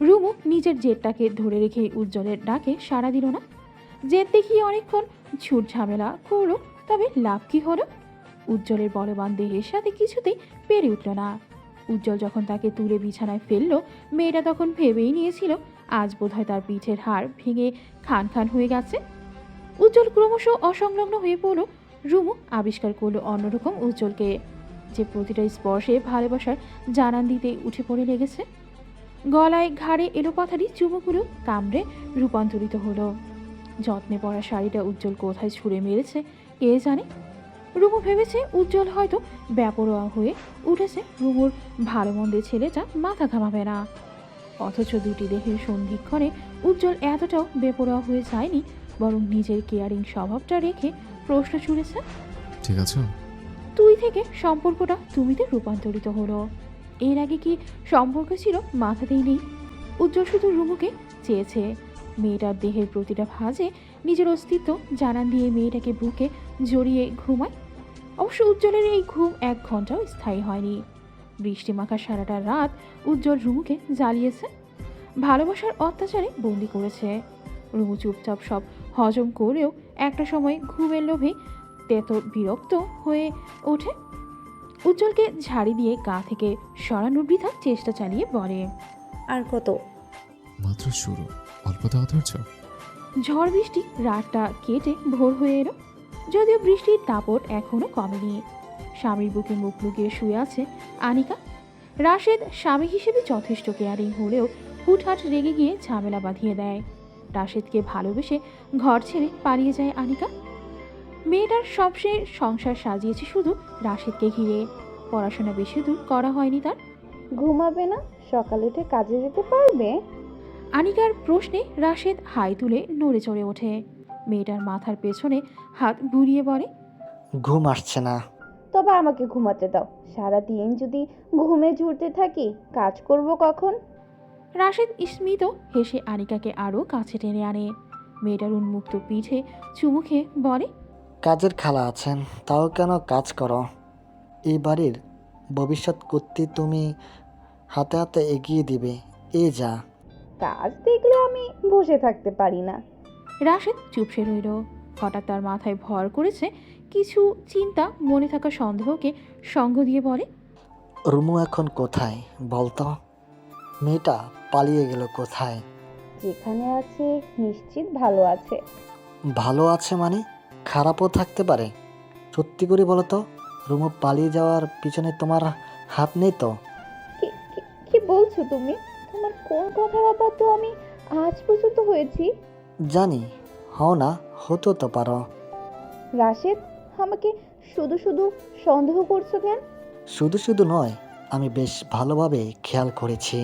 রুমু নিজের জেদটাকে ধরে রেখে উজ্জ্বলের ডাকে সাড়া দিল না। জেদ দেখিয়ে অনেকক্ষণ ছুট ঝামেলা করলো, তবে লাভ কি হলো? উজ্জ্বলের বলবান দেহের সাথে কিছুতেই পেরে উঠল না। উজ্জ্বল যখন তাকে তুলে বিছানায় ফেললো, মেয়েটা তখন ভেবেই নিয়েছিল আজ বোধহয় তার পিঠের হাড় ভেঙে খান খান হয়ে গেছে। উজ্জ্বল ক্রমশ অসংলগ্ন হয়ে পড়ল। রুমু আবিষ্কার করলো অন্যরকম উজ্জ্বলকে, যে প্রতিটা স্পর্শে ভালোবাসার জানান দিতে উঠে পড়ে লেগেছে। গলায় ঘাড়ে এলোপাথারি চুমুগুলো কামড়ে রূপান্তরিত হলো। যত্নে পরা শাড়িটা উজ্জ্বল কোথায় ছুঁড়ে মেরেছে কে জানে। রুমু ভেবেছে উজ্জ্বল হয়তো বেপরোয়া হয়ে উঠেছে, রুমুর ভালো মন্দের ছেলেটা মাথা ঘামাবে না। অথচ দুটি দেহের সন্ধিক্ষণে উজ্জ্বল এতটাও বেপরোয়া হয়ে যায়নি, বরং নিজের কেয়ারিং স্বভাবটা রেখে প্রশ্ন ছুড়েছে। ঠিক আছে? তুই থেকে সম্পর্কটা তুমিতে রূপান্তরিত হলো। এর আগে কি সম্পর্ক ছিল মাথাতেই নেই। উজ্জ্বল শুধু রুমুকে চেয়েছে। মেয়েটার দেহের প্রতিটা ভাঁজে নিজের অস্তিত্ব জানান দিয়ে মেয়েটাকে বুকে জড়িয়ে ঘুমায়। অবশ্য উজ্জ্বলের এই ঘুম 1 ঘন্টাও স্থায়ী হয়নি। বৃষ্টিমাখা সারাটা রাত উজ্জ্বল রুমুকে জ্বালিয়েছে, ভালোবাসার অত্যাচারে বন্দি করেছে। রুমু চুপচাপ সব হজম করেও একটা সময় ঘুমের লোভে তেত বিরক্ত হয়ে ওঠে। উজ্জ্বলকে ঝাড়ি দিয়ে গা থেকে সরানোর বৃথা চেষ্টা চালিয়ে বলে, আর কত? মাত্র শুরু, অল্প দেওয়া ধৈর্য। ঝড় বৃষ্টি রাতটা কেটে ভোর হয়ে এলো, যদিও বৃষ্টির দাপট এখনো কমেনি। স্বামীর বুকে মুখ লুকিয়ে শুয়ে আছে আনিকা। রাশেদ স্বামী হিসেবে যথেষ্ট কেয়ারিং হলেও হুটহাট রেগে গিয়ে ঝামেলা বাঁধিয়ে দেয়। রাশেদকে ভালোবেসে ঘর ছেড়ে পালিয়ে যায় আনিকা। মেয়েটার সবশেষ সংসার সাজিয়েছে শুধু রাশেদকে ঘিরে। পড়াশোনা বেশি দূর করা হয়নি তার। ঘুমাবে না? সকালে উঠে কাজে যেতে পারবে? আনিকার প্রশ্নে রাশেদ হাই তুলে নড়ে চড়ে ওঠে। মেয়েটার মাথার পেছনে হাত বুলিয়ে বলে, ঘুম আসছে না। তবে আমাকে ঘুমাতে দাও। সারাদিন যদি ঘুমে ঝুরতে থাকি, কাজ করব কখন? রাশেদ স্মিত হেসে আনিকাকে আরও কাছে টেনে আনে। মেয়েটার উন্মুক্ত পিঠে চুমু খেয়ে বলে, কাজের খালা আছেন, তাও কেন কাজ করো? এই বাড়ির ভবিষ্যৎ করতে তুমি হাতে হাতে এগিয়ে দিবে, এ যা। কাজ দেখলে আমি বসে থাকতে পারি না। রাশেদ চুপসে রইল। হঠাৎ তার মাথায় ভর করেছে কিছু চিন্তা, মনে থাকা সন্দেহকে সঙ্গ দিয়ে বলে, রুমু এখন কোথায় বলতো? মেয়েটা পালিয়ে গেল কোথায়? যেখানে আছে নিশ্চিত ভালো আছে। ভালো আছে মানে? খারাপও থাকতে পারে। সত্যি করে বলো তো, রুমু পালিয়ে যাওয়ার পিছনে তোমার হাত নেই তো? কি বলছো তুমি? তোমার কোন কথার আপাতত আমি আজ পর্যন্ত হয়েছি? জানি, হও না, হতো তো পারো। রাশেদ, আমাকে শুধু শুধু সন্দেহ করছো কেন? শুধু শুধু নয়, আমি বেশ ভালোভাবে খেয়াল করেছি।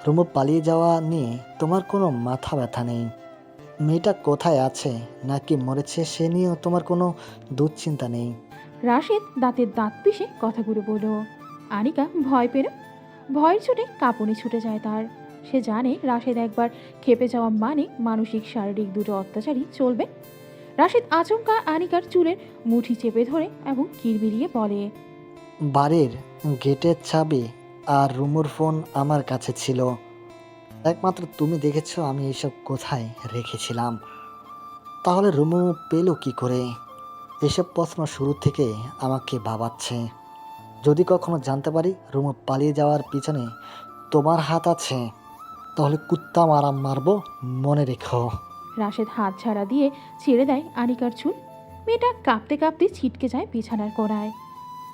রুমু পালিয়ে যাওয়া নিয়ে তোমার কোনো মাথা ব্যথা নেই। মেয়েটা কোথায় আছে নাকি মরেছে সে নিয়েও তোমার কোনো দুশ্চিন্তা নেই। রাশেদ দাঁতের দাঁত পিষে কথাগুলো বলল। আনিকা ভয় পেল। ভয়ের ছুটে কাঁপুনি ছুটে যায় তার। সে জানে রাশেদ একবার খেপে যাওয়া মানে মানসিক শারীরিক দুটো অত্যাচারই চলবে। রাশেদ আচমকা আনিকার চুলের মুঠি চেপে ধরে এবং কিরমিরিয়ে বলে, বাড়ির গেটের চাবি আর রুমুর ফোন আমার কাছে ছিল। একমাত্র তুমি দেখেছো আমি এসব কোথায় রেখেছিলাম। তাহলে রুমু পেল কি করে? এসব প্রশ্ন শুরু থেকে আমাকে ভাবাচ্ছে। যদি কখনো জানতে পারি রুমু পালিয়ে যাওয়ার পিছনে তোমার হাত আছে, তাহলে কুত্তা মারা মারবো, মনে রেখো। রাশেদ হাত ছাড়া দিয়ে ছেড়ে দেয় আনিকার চুল। মেয়েটা কাঁপতে কাঁপতে ছিটকে যায় বিছানার কোণায়।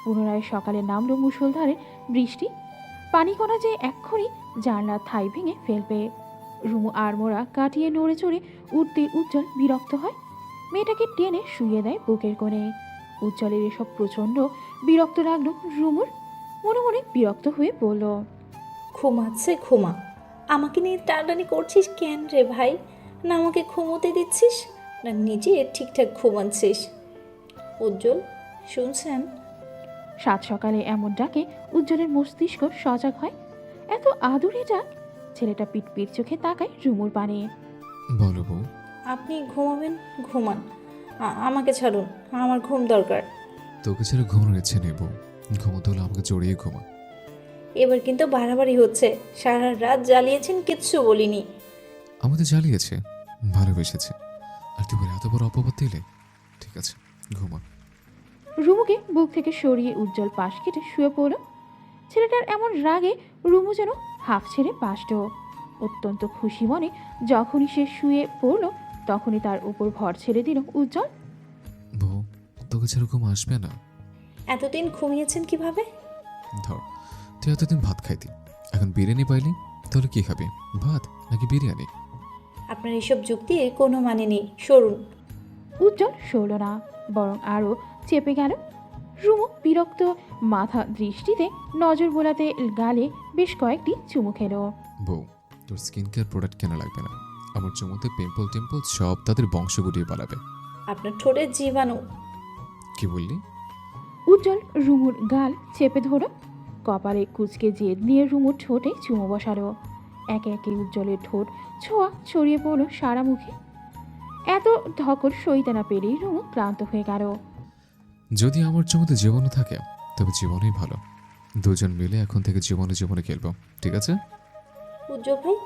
পুনরায় সকালে নামলো মুষলধারে বৃষ্টি। পানিকণা যে এক্ষুনি জানলার থাই ভেঙে ফেলবে। রুমু আড়মোড়া কাটিয়ে নড়ে চড়ে উঠতে উজ্জ্বল বিরক্ত হয়। মেয়েটাকে টেনে শুইয়ে দেয় বুকের কোণে। উজ্জ্বলের এসব প্রচণ্ড বিরক্ত লাগলো রুমুর। মনে মনে বিরক্ত হয়ে বলল, ঘুমাচ্ছে ঘুমা। আমাকে নিয়ে টানাটানি করছিস কেন রে ভাই? না আমাকে ঘুমোতে দিচ্ছিস, না নিজে ঠিকঠাক ঘুমাচ্ছিস? উজ্জ্বল, শুনছেন? সাত সকালে এমন ডাকে উজ্জ্বলের মস্তিষ্ক সজাগ হয়। এত আদুরে ডাক। ছেলেটা পিটপিট চোখে তাকায় রুমুর পানে। বলো বউ। আপনি ঘুমাবেন, ঘুমান। আমাকে ছাড়ুন, আমার ঘুম দরকার। তোকে ছেড়ে ঘুমানোর ইচ্ছে নেই বউ। ঘুমোতে হলে আমাকে জড়িয়ে ঘুমা। এবার কিন্তু বাড়াবাড়ি হচ্ছে। সারা রাত জ্বালিয়েছেন, কিচ্ছু বলিনি। আমাদের জ্বালিয়েছে, ভালোবেসেছে, আর তুই এত বড় অপবাদ দিলে? ঠিক আছে, ঘুমা। রুমুকে বুক থেকে সরিয়ে উজ্জ্বল পাশ কেটে শুয়ে পড়ল। ছেলেটার এমন রাগে রুমু যেন হাফ ছেড়ে বাসত। অত্যন্ত খুশি মনে যখনই সে শুয়ে পড়ল তখনই তার উপর ভর ছেড়ে দিল উজ্জ্বল। বউ, তোকে যেরকম আসবে না। এতদিন ঘুমিয়েছেন কিভাবে? ধর, তুই এতদিন ভাত খাইতি, এখন বিরিয়ানি পাইলি, তাহলে কি খাবি? ভাত নাকি বিরিয়ানি? আপনার এসব যুক্তির কোনো মানে নেই, সরুন। উজ্জ্বল সরল না, বরং আরও চেপে গেল। রুমু বিরক্ত মাথা দৃষ্টিতে নজর বোলাতে গালে বেশ কয়েকটি চুমু খেল। বউ, তোর স্কিন কেয়ার প্রোডাক্ট কেনা লাগবে না। আমার চুমুতে পিম্পল টিম্পল সব তাদের বংশ গুটিয়ে পালাবে। আপনার ঠোঁটের জীবাণু। কি বললি? উজ্জ্বল রুমুর গাল চেপে ধরো, কপালে কুচকে জেদ নিয়ে রুমুর ঠোঁটে চুমু বসালো। একে একে উজ্জ্বলের ঠোঁট ছোঁয়া ছড়িয়ে পড়ল সারা মুখে। এত ধকল সইতে না পেরেই রুমু ক্লান্ত হয়ে গেল। যদি আমার চুমুতে জীবনও থাকে তবে জীবনই ভালো। দুজন মিলে এখন থেকে জীবনে জীবনে খেলবো, ঠিক আছে? উজ্জ্বল ভাই,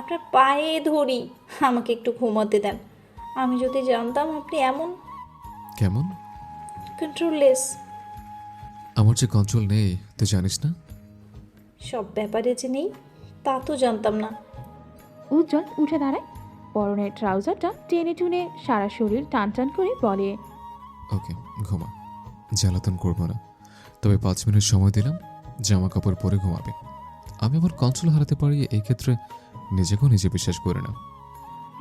আপনার পায়ে ধরি, আমাকে একটু ঘুমাতে দেন। আমি যদি জানতাম আপনি এমন কেমন? কন্ট্রোললেস। আমার যে কন্ট্রোল নেই তুই জানিস না? সব ব্যাপারে যে নেই তা তো জানতাম না। উজ্জ্বল উঠে দাঁড়ায়, পরনের ট্রাউজারটা টেনে টুনে সারা শরীর টান টান করে বলে, ওকে, ঘুমা। জ্বালাতন করবো না, তবে 5 মিনিট সময় দিলাম, জামা কাপড় পরে ঘুমাবে। আমি আমার কন্ট্রোল হারাতে পারি এই ক্ষেত্রে নিজেকেও নিজে বিশ্বাস করে না।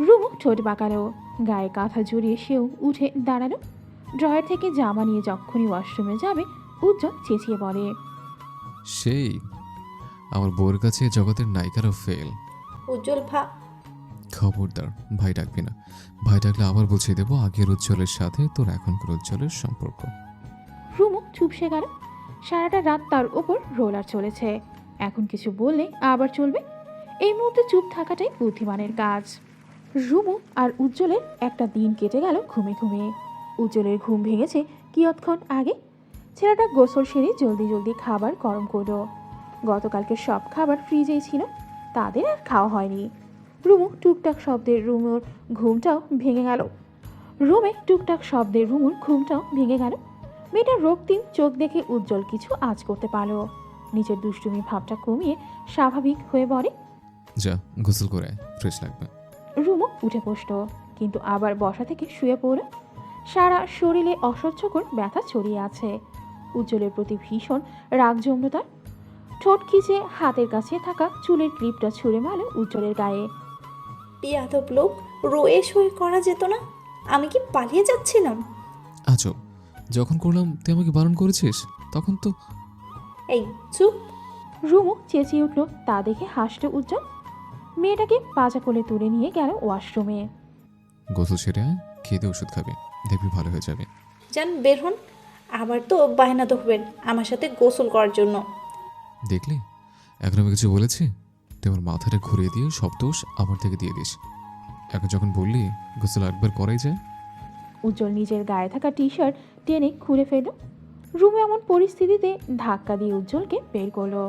রুমু ঠোঁট বাঁকালো, গায়ে কাঁথা জড়িয়ে সেও উঠে দাঁড়ালো। ড্রয়ার থেকে জামা নিয়ে যখনই ওয়াশরুমে যাবে উজ্জ্বল চেঁচিয়ে বলে, সেই আমার বউয়ের কাছে এ জগতের নায়িকারও ফেল। উজ্জ্বল খবরদার ভাই ডাকবি না। ভাই ডাকলে আবার বুঝিয়ে দেবো আগের উজ্জ্বলের সাথে তোর এখনকার উজ্জ্বলের সম্পর্ক। রুমু চুপসে গেল। সারাটা রাত তার ওপর রোলার চলেছে, এখন কিছু বললে আবার চলবে। এই মুহূর্তে চুপ থাকাটাই বুদ্ধিমানের কাজ। রুমু আর উজ্জ্বলের একটা দিন কেটে গেল ঘুমে ঘুমে। উজ্জ্বলের ঘুম ভেঙেছে কিয়ৎক্ষণ আগে। ছেলেটা গোসল সেরে জলদি জলদি খাবার গরম করলো। গতকালকে সব খাবার ফ্রিজেই ছিল, তাদের আর খাওয়া হয়নি। রুমু টুকটাক শব্দের রুমুর ঘুমটাও ভেঙে গেল। মেয়েটার রক্তিম চোখ দেখে উজ্জ্বল কিছু আঁচ করতে পারল। নিজের দুষ্টুমি ভাবটা কমিয়ে স্বাভাবিক হয়ে বলে, যা গোসল করে ফ্রেশ লাগবে। রুমু উঠে বসল, কিন্তু আবার বসা থেকে শুয়ে পড়ল। সারা শরীরে অসহ্যকর ব্যথা ছড়িয়ে আছে। উজ্জ্বলের প্রতি ভীষণ রাগ জমল তার। ঠোঁট খিচে হাতের কাছে থাকা চুলের ক্লিপটা ছুঁড়ে মারল উজ্জ্বলের গায়ে। পিয়াদব লোক, রোয়ে সই করা যেত না? আমি কি পালিয়ে যাচ্ছিলাম? আজব, যখন করলাম তুই আমাকে বারণ করেছিস তখন তো। এই চুপ। রুমু চেঁচিয়ে উঠল, তা দেখে হাসল উজ্জ্বল। মেয়েটাকে পাজা কোলে তুলে নিয়ে গেল ওয়াশরুমে। গোসল সেরে আয়, খেয়ে ওষুধ খাবে, দেখবি ভালো হয়ে যাবে। যান, বের হন। আবার তো বায়না ধরবেন আমার সাথে গোসল করার জন্য। দেখলি, এখন আমি কিছু বলেছি? তুই আমার মাথাটা ঘুরিয়ে দিয়ে সব দোষ আমার থেকে দিয়ে দিস। এখন যখন বললি গোসল একবার করাই যায়। উজ্জ্বল নিজের গায়ে থাকা টি শার্ট টেনে খুলে ফেলল। রুমু এমন পরিস্থিতিতে ধাক্কা দিয়ে উজ্জ্বলকে বের করলো।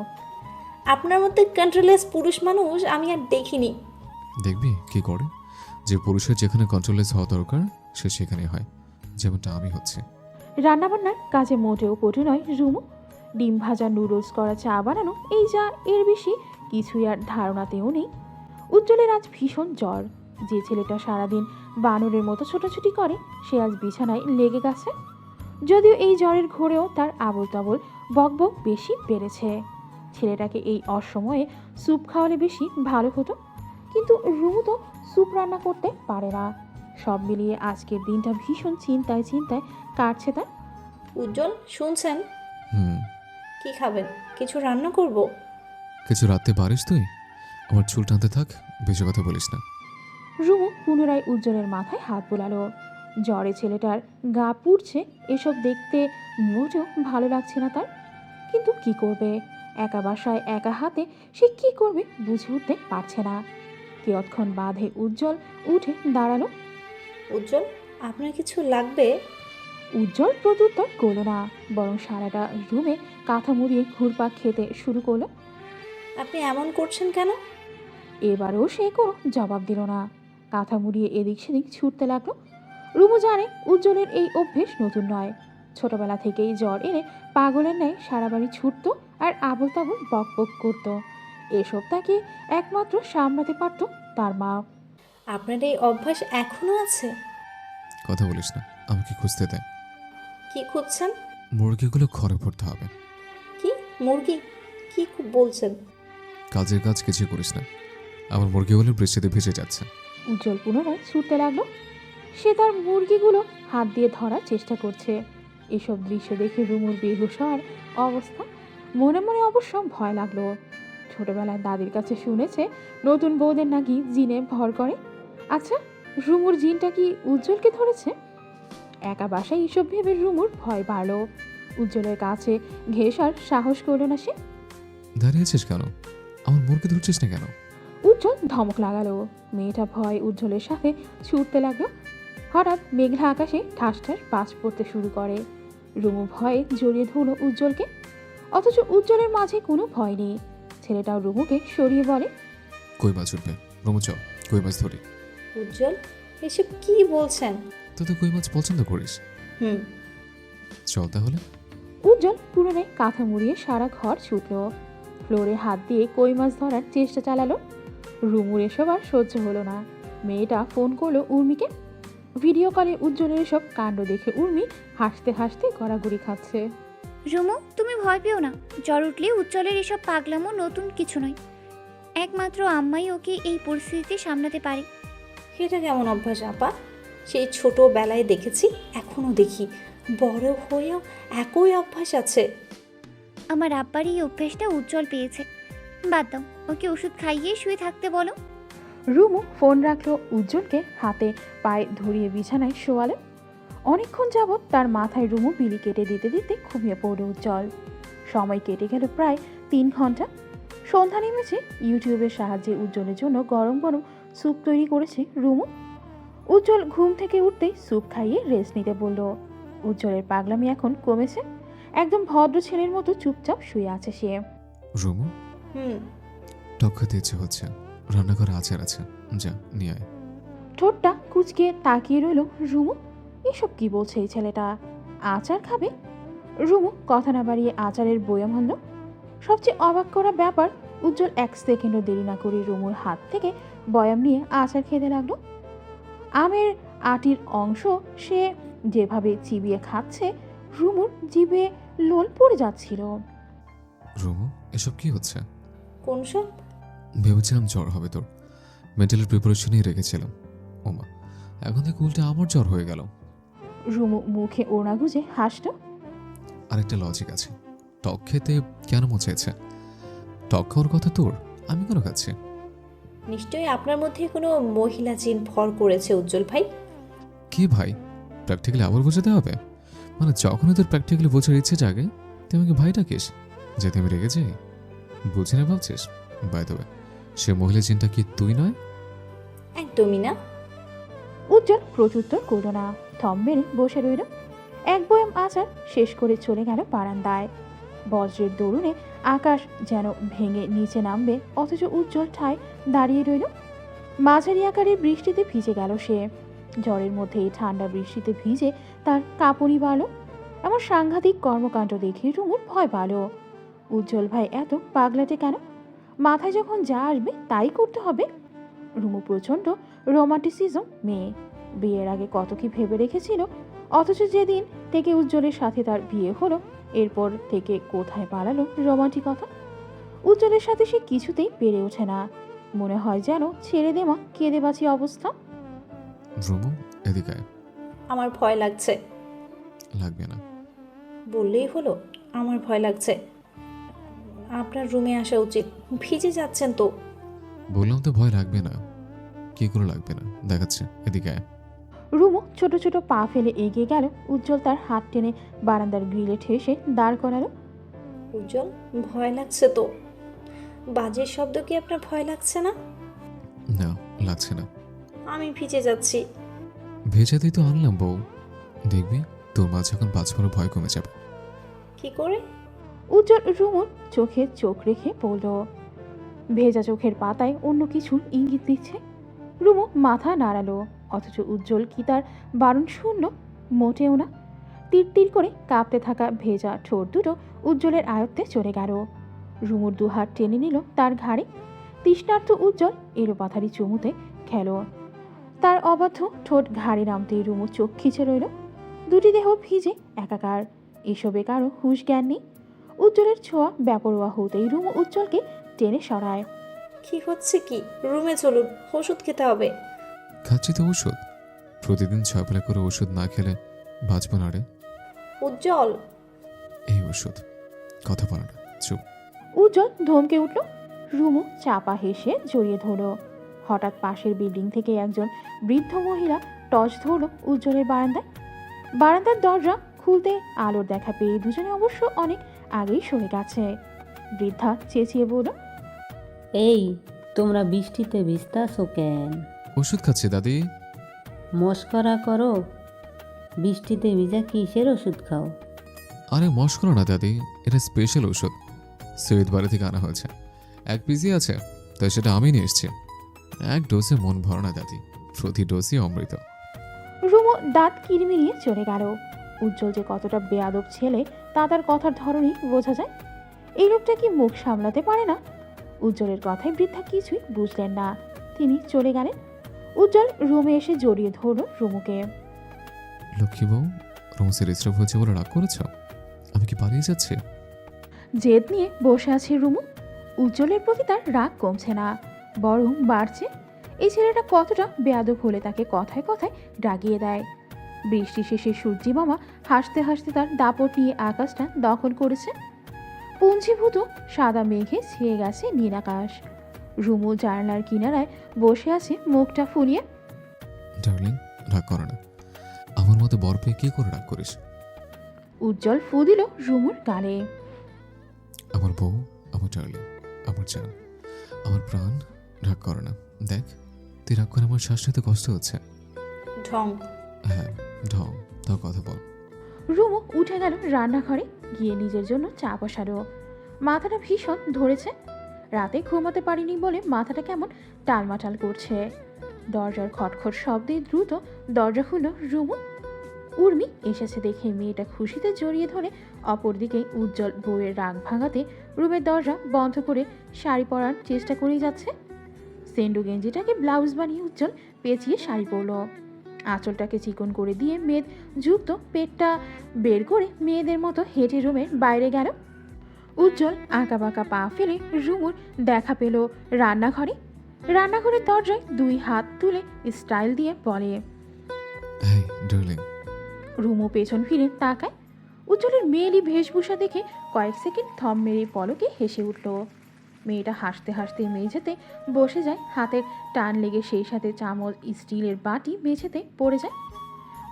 আপনার মধ্যে কন্ট্রোললেস পুরুষ মানুষ আমি আর দেখিনি। দেখবি কি করে, যে পুরুষের যেখানে কন্ট্রোললেস হওয়া দরকার সে সেখানে হয়, যেমনটা আমি হচ্ছে। রান্নাবান্নার কাজে মোটেও পটু নয় রুমু। ডিম ভাজা, নুডলস করা, চা বানানো, এই যা, এর বেশি কিছুই আর ধারণাতেও নেই। উজ্জ্বলের আজ ভীষণ জ্বর। যে ছেলেটা সারাদিন বানরের মতো ছোটাছুটি করে সে আজ বিছানায় লেগে গেছে। যদিও এই জ্বরের ঘোরেও তার আবোল তাবোল বকবক বেশি বেড়েছে। ছেলেটাকে এই অসময়ে স্যুপ খাওয়ালে বেশি ভালো হতো, কিন্তু রুমু তো স্যুপ রান্না করতে পারে না। সব মিলিয়ে আজকের দিনটা ভীষণ চিন্তায় কাটছে তার। উজ্জ্বল, শুনছেন? হুম। কি খাবেন? কিছু রান্না করব? কিছু রাখতে পারিস তুই? আমার চুল টানতে থাক, বেশি কথা বলিস না। রুমু পুনরায় উজ্জ্বলের মাথায় হাত বোলালো। জ্বরে ছেলেটার গা পুড়ছে, এসব দেখতে মোটেও ভালো লাগছে না তার। কিন্তু কি করবে, একা বাসায় একা হাতে সে কি করবে বুঝে উঠতে পারছে না। কিয়ৎক্ষণ বাদে উজ্জ্বল উঠে দাঁড়ালো। উজ্জ্বল, আপনার কিছু লাগবে? উজ্জ্বল প্রত্যুত্তর করল না, বরং সারাটা রুমে কাঁথা মুড়িয়ে ঘুরপাক খেতে শুরু করলো। আপনি এমন করছেন কেন? এবারও সে কোনো জবাব দিল না। কাঁথা মুড়িয়ে এদিক সেদিক ছুটতে লাগলো। রুমু জানে উজ্জ্বলের এই অভ্যেস নতুন নয়। ছোটবেলা থেকেই জ্বর এলে পাগলের ন্যায় সারা বাড়ি ছুটতো আর আবল তাবল বক বক করতো। এসব তাকে একমাত্র সামলাতে পারত তার মা। আপনার এই অভ্যাস এখনো আছে? কথা বলিস না, আমাকে খুঁজতে দে। কি খুঁজছেন? মুরগিগুলো ঘরে ভরতে হবে। কি মুরগি? কি বলছেন? কাজের কাজ কিছু করিস না, আমার মুরগিগুলো বৃষ্টিতে ভেসে যাচ্ছে। উজ্জ্বল পুনরায় ছুটতে লাগলো। সে তার মুরগিগুলো হাত দিয়ে ধরার চেষ্টা করছে। এসব দৃশ্য দেখে রুমুর বেহুশ হওয়ার অবস্থা। মনে মনে অবশ্য ভয় লাগলো। ছোটবেলায় দাদির কাছে শুনেছে নতুন বউদের নাকি জিনে ভর করে। আচ্ছা, রুমুর জিনটা কি উজ্জ্বলকে ধরেছে? একা বাসায় এসব ভেবে রুমুর ভয় বাড়ল। উজ্জ্বলের কাছে ঘেঁষার সাহস করল না সে। দাঁড়িয়েছিস কেন? আমার মুরগি ধরছিস না কেন? উজ্জ্বল ধমক লাগালো। মেয়েটা ভয় উজ্জ্বলের সাথে ছুটতে লাগলো। হঠাৎ মেঘলা আকাশে ঠাস ঠাস বাজ পড়তে শুরু করে। রুমু ভয়ে জড়িয়ে ধরল উজ্জ্বলকে। অথচ উজ্জ্বলের মাঝে কোনো ভয় নেই। ছেলেটাও রুমুকে সরিয়ে বলে, কই মাছ উঠবে, রুমু চল কই মাছ ধরি। উজ্জ্বল, এসব কি বলছেন? তুই তো কই মাছ পছন্দ করিস, হুম। চল তাহলে। উজ্জ্বল পুনরায় কাঁথা মুড়িয়ে সারা ঘর ছুটল। ফ্লোরে হাত দিয়ে কই মাছ ধরার চেষ্টা চালালো। রুমুর এসব আর সহ্য হলো না। মেয়েটা ফোন করলো উর্মিকে। ভিডিও কলে উজ্জ্বলের এসব কাণ্ড দেখে উর্মি হাসতে হাসতে গড়াগড়ি খাচ্ছে। রুমু, তুমি ভয় পেও না। জ্বর উঠলে উজ্জ্বলের এসব পাগলামো নতুন কিছু নয়। একমাত্র আম্মাই ওকে এই পরিস্থিতিতে সামলাতে পারে। এটা কেমন অভ্যাস আপা? সেই ছোটবেলায় দেখেছি, এখনো দেখি, বড় হয়েও একই অভ্যাস আছে। আমার আব্বার এই অভ্যেসটা উজ্জ্বল পেয়েছে। বাদ দাও, ওকে ওষুধ খাইয়ে শুয়ে থাকতে বলো। রুমু ফোন রাখলো। উজ্জ্বলকে হাতে পায়ে ধরিয়ে বিছানায় শোয়ালো। অনেকক্ষণ যাবৎ তার মাথায় রুমু বিলি কেটে দিতে দিতে ঘুমিয়ে পড়ল উজ্জ্বল। সময় কেটে গেল প্রায় 3 ঘন্টা। সন্ধ্যা নেমেছে। ইউটিউবের সাহায্যে উজ্জ্বলের জন্য গরম গরম স্যুপ তৈরি করেছে রুমু। উজ্জ্বল ঘুম থেকে উঠতেই স্যুপ খাইয়ে রেস্ট নিতে বলল। উজ্জ্বলের পাগলামি এখন কমেছে। একদম ভদ্র ছেলের মতো চুপচাপ শুয়ে আছে সে। রুমু, হুম। টক খেতে ইচ্ছে হচ্ছে, রান্নাঘরে আচার আছে, যা নিয়ে আয়। ঠোঁটটা কুচকে তাকিয়ে রইল রুমু। এসব কি বলছে এই ছেলেটা? আচার খাবে? রুমু কথা না বাড়িয়ে আচারের বয়াম আনল। সবচেয়ে অবাক করা ব্যাপার, উজ্জ্বল 1 সেকেন্ডও দেরি না করে রুমুর হাত থেকে বয়াম নিয়ে আচার খেতে লাগলো। আমের আটির অংশ সে যেভাবে চিবিয়ে খাচ্ছে, রুমুর জিভে লোল পড়ে যাচ্ছিল। রুমু, এসব কি হচ্ছে? কোন সব? ভেবেছিলাম জ্বর হবে তোর, মেন্টালের প্রিপারেশনই রেখেছিলাম। ওমা, এখন থেকে উল্টে আমার জ্বর হয়ে গেল। রুমু মুখে ওড়না গুজে হাসল। আরেকটা লজিক আছে, টক খেতে কেন মচাইছে? টক খাওয়ার কথা তোর, আমি কেন খাচ্ছি? নিশ্চয়ই আপনার মধ্যে কোনো মহিলা জিন ভর করেছে উজ্জ্বল ভাই। কি ভাই, প্র্যাকটিক্যালি আবার বোঝাতে হবে? মানে যখনই তোর প্র্যাকটিক্যালি বোঝার ইচ্ছে জাগে তুই আমাকে ভাই ডাকিস, যাতে আমি রেগে যাই? বুঝি না ভাবছিস? বাই দ্য ওয়ে, সে মহিলা জিনটা কি তুই নয়? একদমই না। উজ্জ্বল প্রত্যুত্তর করল না, থম মেরে বসে রইল। এক বয়াম আচার শেষ করে চলে গেল বারান্দায়। বজ্রের দরুনে আকাশ যেন ভেঙে নিচে নামবে, অথচ উজ্জ্বল ঠায় দাঁড়িয়ে রইল। মাঝারি আকারের বৃষ্টিতে ভিজে গেল সে। জ্বরের মধ্যে এই ঠান্ডা বৃষ্টিতে ভিজে তার কাঁপুনি বাড়ল। এমন সাংঘাতিক কর্মকাণ্ড দেখে রুমুর ভয় বাড়ল। উজ্জ্বল ভাই এত পাগলাটে কেন? মাথায় যখন যা আসবে তাই করতে হবে। রুমু প্রচণ্ড রোমান্টিসিজম মেয়ে। বিয়ের আগে কত কি ভেবে রেখেছিল, অথচ যেদিন থেকে উজ্জ্বলের সাথে তার বিয়ে হলো, এরপর থেকে কোথায় পালালো রোমান্টিকতা। উজ্জ্বলের সাথে সে কিছুতেই পেরে ওঠে না। মনে হয় যেন ছেড়ে দেওয়া কেঁদে বাঁচি অবস্থা। রুমু, এদিকে আয়। আমার ভয় লাগছে। লাগবে না। বললেই হলো আমার ভয় লাগছে। আপনার রুমে আসা উচিত, ভিজে যাচ্ছেন তো। বললাম তো ভয় লাগবে না। কি করে লাগবে না দেখাচ্ছে, এদিকে আয়। রুমু ছোট ছোট পা ফেলে এগিয়ে গেল। উজ্জ্বল তার হাত টেনে বারান্দার গ্রিলে ঠেসে দাঁড় করালো। উজ্জ্বল, ভয় লাগছে তো। বাজের শব্দ কি আপনার ভয় লাগছে না? না, লাগছে না। আমি ভিজে যাচ্ছি। ভেজাতেই তো আনলাম বউ, দেখবি তোর মাঝে এখন 5 মিনিট ভয় কমে যাবে। কি করে? উজ্জ্বল রুমুর চোখে চোখ রেখে বলল। ভেজা চোখের পাতায় অন্য কিছুর ইঙ্গিত দিচ্ছে। রুমু মাথা নাড়ালো, অথচ উজ্জ্বল কি তার বারণ শুনল? মোটেও না। তীর তীর করে কাঁপতে থাকা ভেজা ঠোঁট দুটো উজ্জ্বলের আয়ত্তে চলে গেল। রুমুর দুহাত টেনে নিল তার ঘাড়ে। তৃষ্ণার্ত উজ্জ্বল এলোপাথারি চুমুতে খেল। তার অবাধ্য ঠোঁট ঘাড়ে নামতেই রুমু চোখ খিচে রইল। দুটি দেহ ভিজে একাকার, এসবে কারো হুঁশ জ্ঞান নেই। উজ্জ্বলের ছোঁয়া বেপরোয়া হতেই রুমু উজ্জ্বলকে টেনে সরায়। কি হচ্ছে কি? রুমে চলুন, ওষুধ খেতে হবে। খাচ্ছি তো ওষুধ। প্রতিদিন 6 বেলা করে ওষুধ না খেলে বাঁচব না রে। উজ্জ্বল, এই ওষুধ। কথা বলে না, চুপ। উজ্জ্বল ধমকে উঠল। রুমু চাপা হেসে জড়িয়ে ধরল। হঠাৎ পাশের বিল্ডিং থেকে একজন বৃদ্ধ মহিলা টর্চ ধরল উজ্জ্বলের বারান্দায়। বারান্দার দরজা খুলতে আলোর দেখা পেয়ে দুজনে অবশ্য অনেক আগেই সরে গেছে। বৃদ্ধা চেঁচিয়ে বলল, এই তোমরা বৃষ্টিতে ভিজতাছো কেন? ওষুধ খাচ্ছি দাদি। মস্করা করো? বৃষ্টিতে ভিজা কিসের ওষুধ খাও? আরে মস্করা না দাদি, এটা স্পেশাল ওষুধ। সৈয়দ বাড়ি থেকে আনা হয়েছে। 1 পিসই আছে, তাই সেটা আমি নিয়ে এসেছি। 1 ডোজে মন ভরে না দাদি, প্রতি ডোজই অমৃত। রুমু দাঁত কিরমিরিয়ে চলে গেল। উজ্জ্বল যে কতটা বেয়াদব ছেলে তা তার কথার ধরনই বোঝা যায়। এই লোকটা কি মুখ সামলাতে পারে না? উজ্জ্বলের কথায় বৃদ্ধা কিছুই বুঝলেন না, তিনি চলে গেলেন। উজ্জ্বল রুমে এসে জড়িয়ে ধরল রুমুকে। লক্ষ্মী বউ, রোমসে ডিস্টার্ব হয়েছে বলে রাগ করেছ? আমি কি পালিয়ে যাচ্ছি? জেদ নিয়ে বসে আছে রুমু। উজ্জ্বলের প্রতি তার রাগ কমছে না, বরং বাড়ছে। এই ছেলেটা কতটা বেয়াদব হলে তাকে কথায় কথায় ডাকিয়ে দেয়। বৃষ্টি শেষে সূর্যি মামা হাসতে হাসতে তার দাপট নিয়ে আকাশটা দখল করেছে। পুঞ্জীভূত সাদা মেঘে ছেয়ে গেছে নীল আকাশ। রুমু জানলার কিনারায় বসে আছে মুখটা ফুলিয়ে। ডার্লিং, রাগ করো না। আমার মতো বর পেয়ে কি করে রাগ করিস? উজ্জ্বল ফু দিল রুমুর গালে। আমার বউ, আমার ডার্লিং, আমার জান, আমার প্রাণ, রাগ করো না। দেখ, তুই রাগ করে আমার শ্বাস নিতে কষ্ট হচ্ছে। ঢং। হ্যাঁ, ঢং। তাও কথা বল। রুমু উঠে গেল রান্নাঘরে, গিয়ে নিজের জন্য চা বসালো। মাথাটা ভীষণ ধরেছে। রাতে ঘুমাতে পারিনি বলে মাথাটা কেমন টালমাটাল করছে। দরজার খটখট শব্দে দ্রুত দরজা খুলল রুমু। উর্মি এসেছে দেখে মেয়েটা খুশিতে জড়িয়ে ধরে অপরদিকে উজ্জ্বল বউয়ের রাগ ভাঙাতে রুমের দরজা বন্ধ করে শাড়ি পরার চেষ্টা করেই যাচ্ছে। সেন্ডু গেঞ্জিটাকে ব্লাউজ বানিয়ে উজ্জ্বল পেঁচিয়ে শাড়ি পরল। আঁচলটাকে চিকন করে দিয়ে মেদ যুক্ত পেটটা বের করে মেয়েদের মতো হেঁটে রুমের বাইরে গেল। উজ্জ্বল আঁকা বাঁকা পা ফেলে রুমুর দেখা পেল রান্নাঘরে। রান্নাঘরের দরজায় 2 হাত তুলে স্টাইল দিয়ে বলে, হেই ডার্লিং। রুমু পেছন ফিরে তাকায়। উজ্জ্বলের মেয়েলি বেশভূষা দেখে কয়েক সেকেন্ড থম মেরে পলকে হেসে উঠল। মেয়েটা হাসতে হাসতে মেঝেতে বসে যায়। হাতের টান লেগে সেই সাথে চামচ স্টিলের বাটি মেঝেতে পড়ে যায়।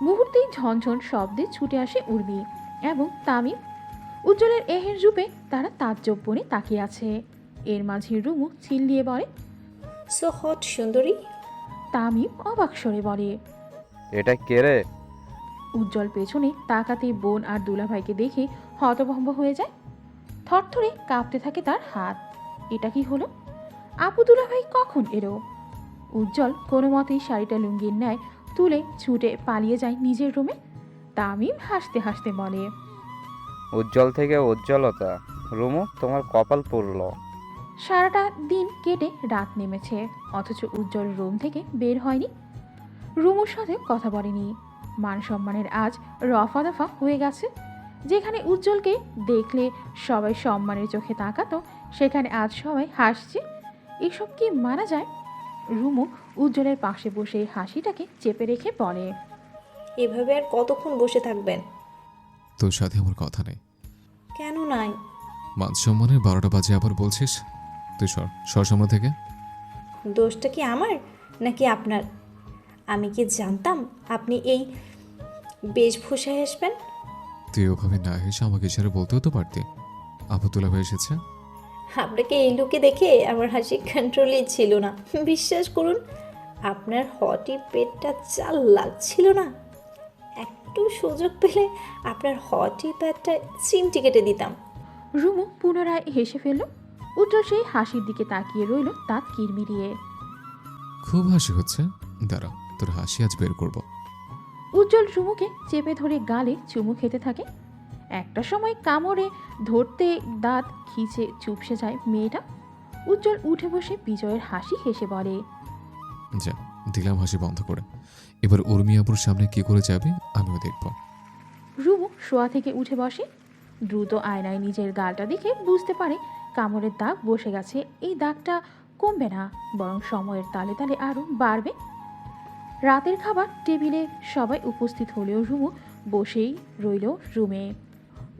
মুহূর্তেই ঝনঝন শব্দে ছুটে আসে উর্মি এবং তামিম। উজ্জ্বলের এহের রূপে তারা তাজ্জব বনে তাকিয়ে আছে। এর মাঝে রুমু চিল্লিয়ে বলে, সো হট সুন্দরী। তামিম অবাক স্বরে বলে। এটা কে রে? উজ্জ্বল পেছনে তাকাতে বোন আর দুলাভাইকে দেখে হতভম্ব হয়ে যায়। থরথরে কাঁপতে থাকে তার হাত। এটা কি হলো? আপু দুলাভাই কখন এলো? উজ্জ্বল কোনো মতেই শাড়িটা লুঙ্গির ন্যায় তুলে ছুটে পালিয়ে যায় নিজের রুমে। তামিম হাসতে হাসতে বলে, উজ্জ্বল থেকে উজ্জ্বলতা। রুমু, তোমার কপাল পুরল। সারাটা দিন কেটে রাত নেমেছে, অথচ উজ্জ্বল রুম থেকে বের হয়নি। রুমুর সাথে কথা বলেনি। মান সম্মানের আজ রফা দফা হয়ে গেছে। যেখানে উজ্জ্বলকে দেখলে সবাই সম্মানের চোখে তাকাতো, সেখানে আজ সবাই হাসছে। এসব কি মানা যায়? রুমু উজ্জ্বলের পাশে বসে হাসিটাকে চেপে রেখে বলে, এভাবে আর কতক্ষণ বসে থাকবেন? তোর সাথে আমার কথা নেই। কেন নাই? মান সম্মানের 12টা বাজে আবার বলছিস? তুই সর সামনে থেকে। দোষটা কি আমার নাকি আপনার? আমি কি জানতাম আপনি এই বেশভূষায় আসবেন? তুই ওভাবে না হেসে আমাকে ইশারা বলতেও তো পারতি। আপু দুলাভাই এসেছে। আপনাকে এই লুকে দেখে আমার হাসি কন্ট্রোলই ছিল না। বিশ্বাস করুন, আপনার হটি পেটটা চাল লাগছিল না। একটু সুযোগ পেলে আপনার হটি পেটটা চিমটি কেটে দিতাম। রুমু পুনরায় হেসে ফেলল। উজ্জ্বল সেই হাসির দিকে তাকিয়ে রইল দাঁত কিরমিরিয়ে। খুব হাসি হচ্ছে, দাঁড়া তোর হাসি আজ বের করব। উজ্জ্বল রুমুকে চেপে ধরে গালে চুমু খেতে থাকে। একটা সময় কামড়ে ধরতে দাঁত খিচে চুপসে যায় মেয়েটা। উজ্জ্বল উঠে বসে বিজয়ের হাসি হেসে বলে, যা দিলাম হাসি বন্ধ করে, এবার উর্মি আপুর সামনে কি করে যাবে আমিও দেখব। রুমু শোয়া থেকে উঠে বসে। দ্রুত আয়নায় নিজের গালটা দেখে বুঝতে পারে কামড়ের দাগ বসে গেছে। এই দাগটা কমবে না, বরং সময়ের তালে তালে আরও বাড়বে। রাতের খাবার টেবিলে সবাই উপস্থিত হলেও রুমু বসেই রইল রুমে।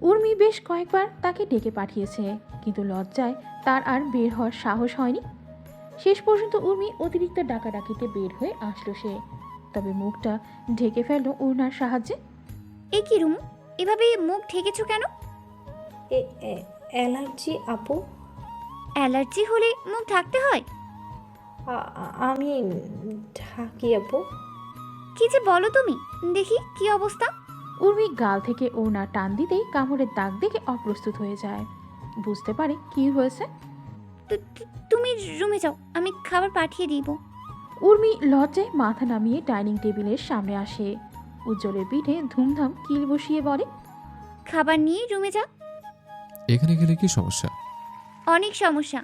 উর্মি বেশ কয়েকবার তাকে ডেকে পাঠিয়েছে, কিন্তু লজ্জায় তার আর বের হওয়ার সাহস হয়নি। শেষ পর্যন্ত উর্মি অতিরিক্ত ডাকাডাকিতে বের হয়ে আসলো সে, তবে মুখটা ঢেকে ফেলল ওড়নার সাহায্যে। এ কি রুমু, এভাবে মুখ ঢেকেছো কেন? অ্যালার্জি আপু। অ্যালার্জি হলে মুখ ঢাকতে হয়? আমি ঢাকি আপু। কি যে বলো তুমি, দেখি কি অবস্থা। উর্মি গাল থেকে ওড়না টান দিতেই কামড়ের দাগ দেখে অপ্রস্তুত হয়ে যায়। বুঝতে পারে কি হয়েছে। তুমি রুমে যাও, আমি খাবার পাঠিয়ে দিব। উর্মি লজ্জায় মাথা নামিয়ে ডাইনিং টেবিলের সামনে আসে। উজ্জ্বলের পিঠে ধুমধাম কিল বসিয়ে বলে, খাবার নিয়ে রুমে যা। এখানে গেলে কি সমস্যা? অনেক সমস্যা।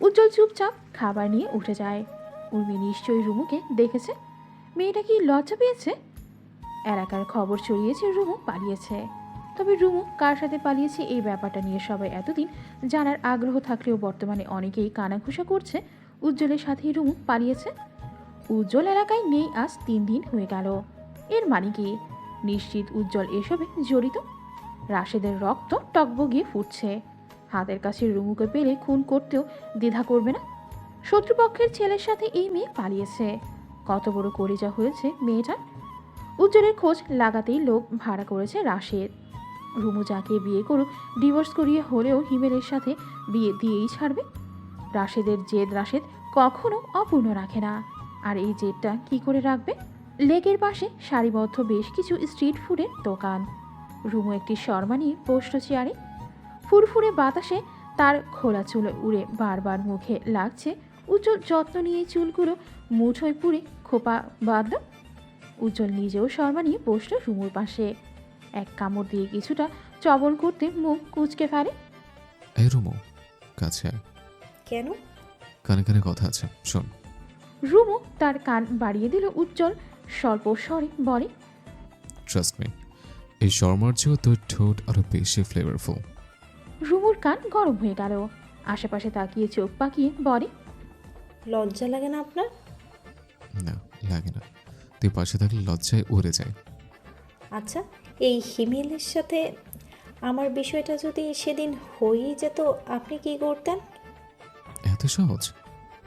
উজ্জ্বল চুপচাপ খাবার নিয়ে উঠে যায়। উর্মি নিশ্চয়ই রুমুকে দেখেছে। মেয়েটা কি লজ্জা পেয়েছে? এলাকার খবর ছড়িয়েছে রুমু পালিয়েছে, তবে রুমু কার সাথে পালিয়েছে এই ব্যাপারটা নিয়ে সবাই এতদিন জানার আগ্রহ থাকলেও বর্তমানে অনেকেই কানাঘুষা করছে উজ্জ্বলের সাথেই রুমু পালিয়েছে। উজ্জ্বল এলাকায় নেই আজ 3 দিন হয়ে গেল। এর মানে কি? নিশ্চিত উজ্জ্বল এসবে জড়িত। রাশেদের রক্ত টকবগিয়ে ফুটছে। হাতের কাছে রুমুকে পেলে খুন করতেও দ্বিধা করবে না। শত্রুপক্ষের ছেলের সাথে এই মেয়ে পালিয়েছে। কত বড় কলিজা হয়েছে মেয়েটার। উজ্জ্বলের খোঁজ লাগাতেই লোক ভাড়া করেছে রাশেদ। রুমু যাকে বিয়ে করুক, ডিভোর্স করিয়ে হলেও হিমেলের সাথে বিয়ে দিয়েই ছাড়বে। রাশেদের জেদ রাশেদ কখনো অপূর্ণ রাখে না। আর এই জেদটা কি করে রাখবে? লেকের পাশে সারিবদ্ধ বেশ কিছু স্ট্রিট ফুডের দোকান। রুমু একটি শর্মা নিয়ে বসল চেয়ারে। ফুরফুরে বাতাসে তার খোলা চুল উড়ে বারবার মুখে লাগছে। উজ্জ্বল যত্ন নিয়ে চুলগুলো মুঠোয় পুড়ে খোপা বাঁধল। উজ্জ্বল নিজেও শর্মা নিয়ে বসল রুমুর পাশে। এক কামড় দিয়ে কিছুটা চবল করতে মুখ কুঁচকে ফেলে। এই রুমু, কাছে আয়। কেন? কানে কানে কথা আছে, শোন। রুমু তার কান বাড়িয়ে দিল। উজ্জ্বল স্বল্প স্বরে বলে, ট্রাস্ট মি, এই শর্মার চেয়েও তোর ঠোঁট আরো বেশি ফ্লেভারফুল। রুমুর কান গরম হয়ে গেল। আশেপাশে তাকিয়ে চোখ পাকিয়ে বলে, লজ্জা লাগে না আপনার? না, লাগে না। তুই পাশে থাকলে লজ্জায় উড়ে যায়। আচ্ছা, এই হিমেলের সাথে আমার বিষয়টা যদি সেদিন হয়েই যেত, আপনি কি করতেন? এত সহজ?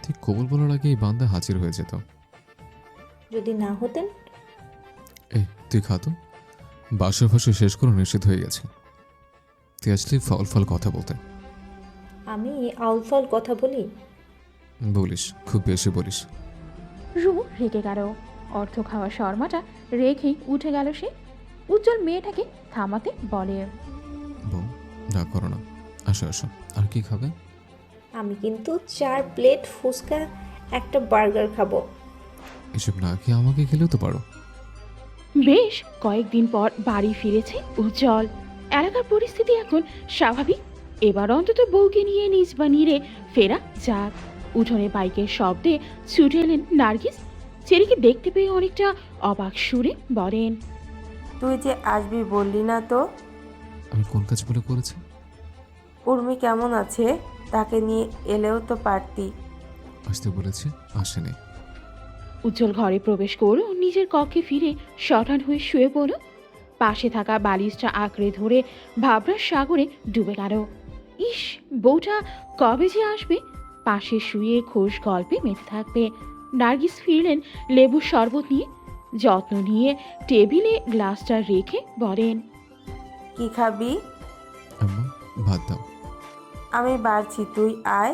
তুই কবুল বলার আগে এই বান্দা হাজির হয়ে যেত। যদি না হতেন? এই তুই খাতো, বাসর ফাঁসর শেষ করে নিষেধ হয়ে গেছে। তুই আসলে ফল ফল কথা বলতে। আমি আউলফল কথা বলি? বলিস, খুব বেশি বলিস। রুমু রেগে গেল। অর্থ খাওয়া শর্মাটা রেখেই উঠে গেল সে। উজ্জ্বল মেয়েটাকে থামাতে বলে, বউ রাগ করো না, আসো আসো। আর কি খাবে? আমি কিন্তু 4 প্লেট ফুচকা, একটা বার্গার খাবো। এসব না খেয়ে আমাকে খেলেও তো পারো। বেশ কয়েকদিন পর বাড়ি ফিরেছে উজ্জ্বল। এলাকার পরিস্থিতি এখন স্বাভাবিক। এবার অন্তত বউকে নিয়ে নিজ বানিয়ে ফেরা যাক। উঠোনে বাইকের শব্দে ছুটে এলেন নার্গিস। ছেলেকে দেখতে পেয়ে অনেকটা অবাক সুরে বলেন, তুই যে আসবি বললি না তো? আমি কোন কাজ বলে করেছি? উর্মি কেমন আছে? তাকে নিয়ে এলেও তো পারতি। আসতে বলেছি, আসেনি। উজ্জ্বল ঘরে প্রবেশ করল। নিজের কক্ষে ফিরে শটান হয়ে শুয়ে পড়ল। পাশে থাকা বালিশটা আঁকড়ে ধরে ভাবনার সাগরে ডুবে গেল। ইস, বউটা কবে যে আসবে? পাশে শুয়ে খোশ গল্পে মেতে থাকবে। নার্গিস ফিরলেন লেবুর শরবত নিয়ে। যত্ন নিয়ে টেবিলে গ্লাসটা রেখে বলেন, কি খাবি? আম্মা ভাত দাও। আমি বাড়ছি, তুই আয়।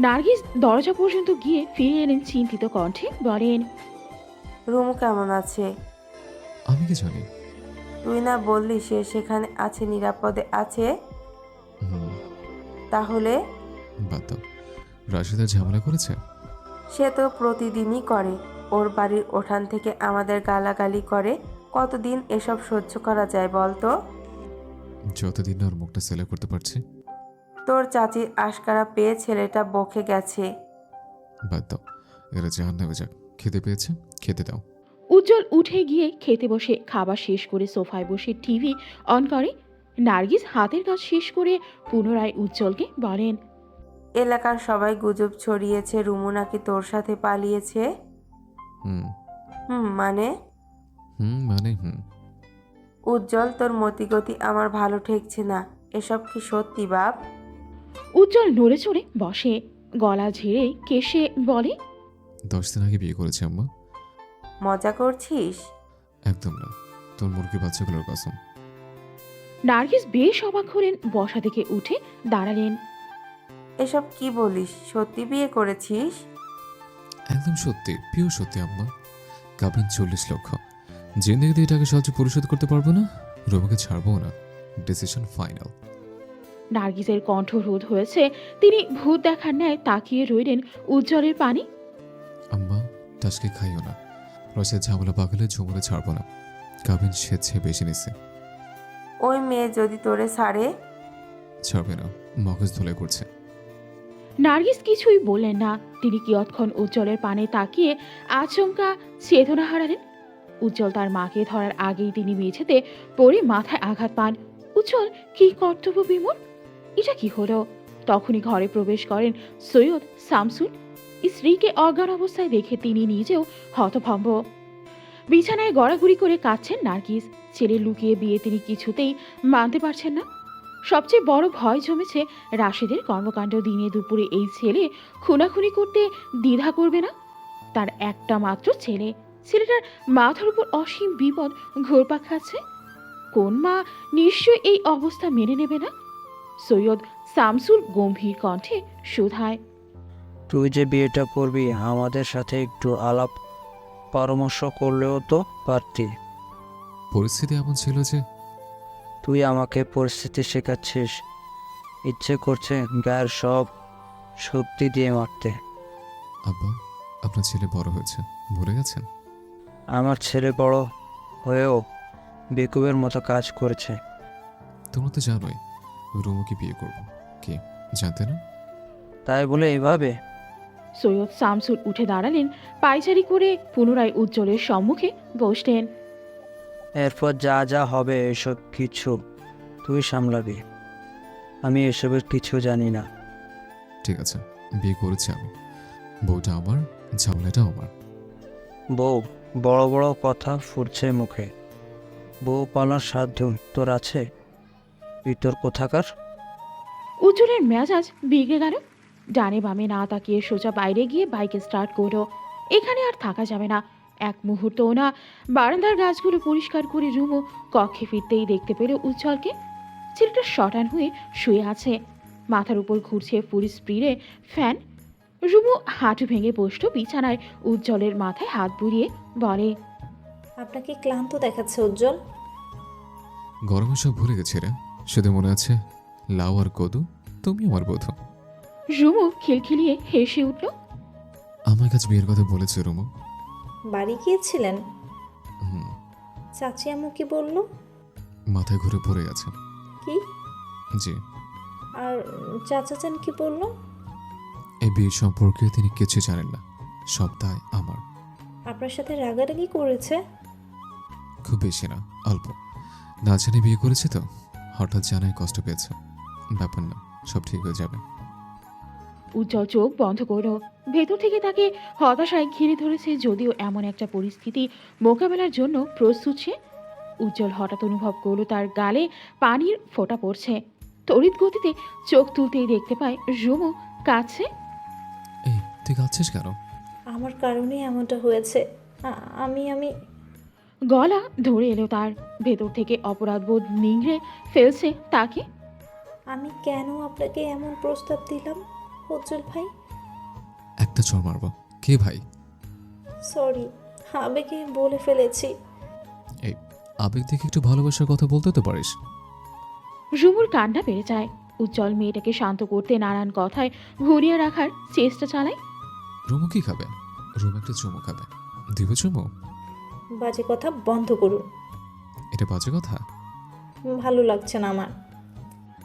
নার্গিস দরজা পর্যন্ত গিয়ে ফিরে এলেন চিন্তিত কণ্ঠে বলেন, রুমু কেমন আছে? আমি কি জানি? তুই না বললি সে সেখানে আছে, নিরাপদে আছে? হুম, তাহলে বাদ দাও, রাশিদার ঝামেলা করেছে। সে তো প্রতিদিনই করে। ওর বাড়ির ওঠান থেকে আমাদের গালাগালি করে। কতদিন এসব সহ্য করা যায় বল তো? যতদিন না ওর মুখটা সেলে করতে পারছি। তোর চাচির আশকারা পেয়ে ছেলেটা বকে গেছে। বাদ দাও, এরা জাহান নেমে যাক। খেতে পেয়েছে, খেতে দাও। উজ্জ্বল উঠে গিয়ে খেতে বসে খাবার শেষ করে সোফায় বসে টিভি অন করে। নার্গিস হাতের কাজ শেষ করে পুনরায় উজ্জ্বলকে বলেন, এলাকার সবাই গুজব ছড়িয়েছে রুমু নাকি তোর সাথে পালিয়েছে। হুম মানে? মানে উজ্জ্বল, তোর মতিগতি আমার ভালো ঠেকছে না। এসব কি সত্যি বাপ? উজ্জ্বল নড়ে চড়ে বসে, গলা ঝেড়ে কেশে বলে, 10 দিন আগে বিয়ে করেছে আম্মা। মজা করছিস? একদম না, তোর মুরগি বাচ্চাগুলোর কসম। নার্গিস বেশ অবাক হলেন, বসা থেকে উঠে দাঁড়ালেন। এসব কি বলিস? সত্যি বিয়ে করেছিস? একদম সত্যি, পিওর সত্যি আম্মা। কাবিন 40 লক্ষ। জিন্দেগিতে এই টাকা সহজে পরিশোধ করতে পারবো না, রোমাকে ছাড়বো না। Decision final. নার্গিসের কণ্ঠ রোধ হয়েছে। তিনি ভূত দেখার ন্যায় তাকিয়ে রইলেন উজ্জ্বলের পানি। আম্মা, টাসকে খাইও না। রসের ঝামেলা পাগলে ঝুমুরে ছাড়বো না। কাবিন স্বেচ্ছে বেশি নিছে। ওই মেয়ে যদি তোরে ছাড়ে? ছাড়বে না, মগজ ধুলাই করছে। নার্গিস কিছুই বললেন না। তিনি কিয়ৎক্ষণ উজ্জ্বলের পানে তাকিয়ে আচমকা চেতনা হারালেন। উজ্জ্বল তার মাকে ধরার আগেই তিনি মেঝেতে পড়ে মাথায় আঘাত পান। উজ্জ্বল কি কর্তব্য বিমূঢ়, এটা কি হলো? তখনই ঘরে প্রবেশ করেন সৈয়দ শামসুল। স্ত্রীকে অজ্ঞান অবস্থায় দেখে তিনি নিজেও হতভম্ব। বিছানায় গড়াগড়ি করে কাঁদছেন নার্গিস। ছেলে লুকিয়ে বিয়ে তিনি কিছুতেই মানতে পারছেন না। সবচেয়ে বড় ভয় জমেছে রাশেদের কর্মকাণ্ড। দিনে দুপুরে এই ছেলে খুনাখুনি করতে দ্বিধা করবে না। তার একটা মাত্র ছেলে, ছেলেটার মাথার উপর অসীম বিপদ ঘুরপাক খাচ্ছে। কোন মা নিশ্চয় এই অবস্থা মেনে নেবে না? সৈয়দ শামসুল গম্ভীর কণ্ঠে শুধায়, তুই যে বিয়েটা করবি আমাদের সাথে একটু আলাপ পরামর্শ করলেও তো পারতি। পরিস্থিতি এমন ছিল যে তুই আমাকে পরিস্থিতি শেখাচ্ছিস। ইচ্ছে করছে গায়ের সব শক্তি দিয়ে মারতে। আব্বা, আপনার ছেলে বড় হয়েছে, ভুলে গেছেন? আমার ছেলে বড় হয়েও বেকুবের মতো কাজ করেছে। তোমরা তো জানোই রুমুকে বিয়ে করব। কি জানতে না? তাই বলে এভাবে? সৈয়দ শামসুল উঠে দাঁড়ালেন, পায়চারি করে পুনরায় উজ্জ্বলের সম্মুখে বসলেন। এরপর যা যা হবে এসব কিছু তুই সামলাবি। আমি এসবের কিছু জানি না। ঠিক আছে, বিয়ে করেছি আমি। বউটা আমার, ঝামেলাটা আমার। বউ, বড় বড় কথা ফুটছে মুখে। বউ পালার সাধ্য তোর আছে? তুই তোর কোথাকার? উজ্জ্বলের মেজাজ বিগড়ে গেল। ডানে বামে না তাকিয়ে সোজা বাইরে গিয়ে বাইকে স্টার্ট করলো। এখানে আর থাকা যাবে না এক মুহূর্তও না। বারান্দার গাছগুলো পরিষ্কার করে রুমু কক্ষে ফিরতেই দেখতে পেল উজ্জ্বলকে। ছেলেটা শটান হয়ে শুয়ে আছে, মাথার উপর ঘুরছে ফুল স্পিডে ফ্যান। রুমু হাঁটু ভেঙে বসল বিছানায়, উজ্জ্বলের মাথায় হাত বুলিয়ে বলে, আপনাকে ক্লান্ত দেখাচ্ছে উজ্জ্বল। গরমে সব ভুলে গেছি রে, শুধু মনে আছে লাউ আর কদু, তুমি আমার বধূ। রুমু খিলখিলিয়ে হেসে উঠল। আমার কাছে বিয়ের কথা বলেছে রুমু। বাড়ি গিয়েছিলেন? হুম, চাচি আম্মু কি বলল? মাথায় ঘুরে পড়ে গেছে। কি? জি। আর চাচা চান কি বলল? এই বিয়ে সম্পর্কে তিনি কিছু জানেন না, সব দায় আমার। আপনার সাথে রাগারাগি করেছে? খুব বেশি না, অল্প। না জেনে বিয়ে করেছে তো, হঠাৎ জানায় কষ্ট পেয়েছে। ব্যাপার না, সব ঠিক হয়ে যাবে। উজ্জ্বল চোখ বন্ধ করল। ভেতর থেকে তাকে হতাশায় ঘিরে ধরেছে, যদিও এমন একটা পরিস্থিতি মোকাবেলার জন্য প্রস্তুত সে। উজ্জ্বল হঠাৎ অনুভব করলো তার গালে পানির ফোঁটা পড়ছে। তড়িৎ গতিতে চোখ তুলতেই দেখতে পায় রুমু কাছে। এই, তুই কাঁদছিস কেন? আমার কারণে এমনটা হয়েছে। আমি আমি গলা ধরে এলো তার। ভেতর থেকে অপরাধবোধ নিংড়ে ফেলছে তাকে। আমি কেন আপনাকে এমন প্রস্তাব দিলাম উজ্জ্বল ভাই? একটা চড় মারবো। কে ভাই? সরি, আবেগে বলে ফেলেছি। এই, আবেগ দেখে একটু ভালোবাসার কথা বলতে তো পারিস। রুমুর কান্না বেড়ে যায়। উজ্জ্বল মেয়েটাকে শান্ত করতে নানান কথায় ঘুরিয়ে রাখার চেষ্টা চালায়। রুমু কি খাবে? রুম একটা চুমু খাবে। দিব চুমু? বাজে কথা বন্ধ করুন। এটা বাজে কথা? ভালো লাগছে না আমার।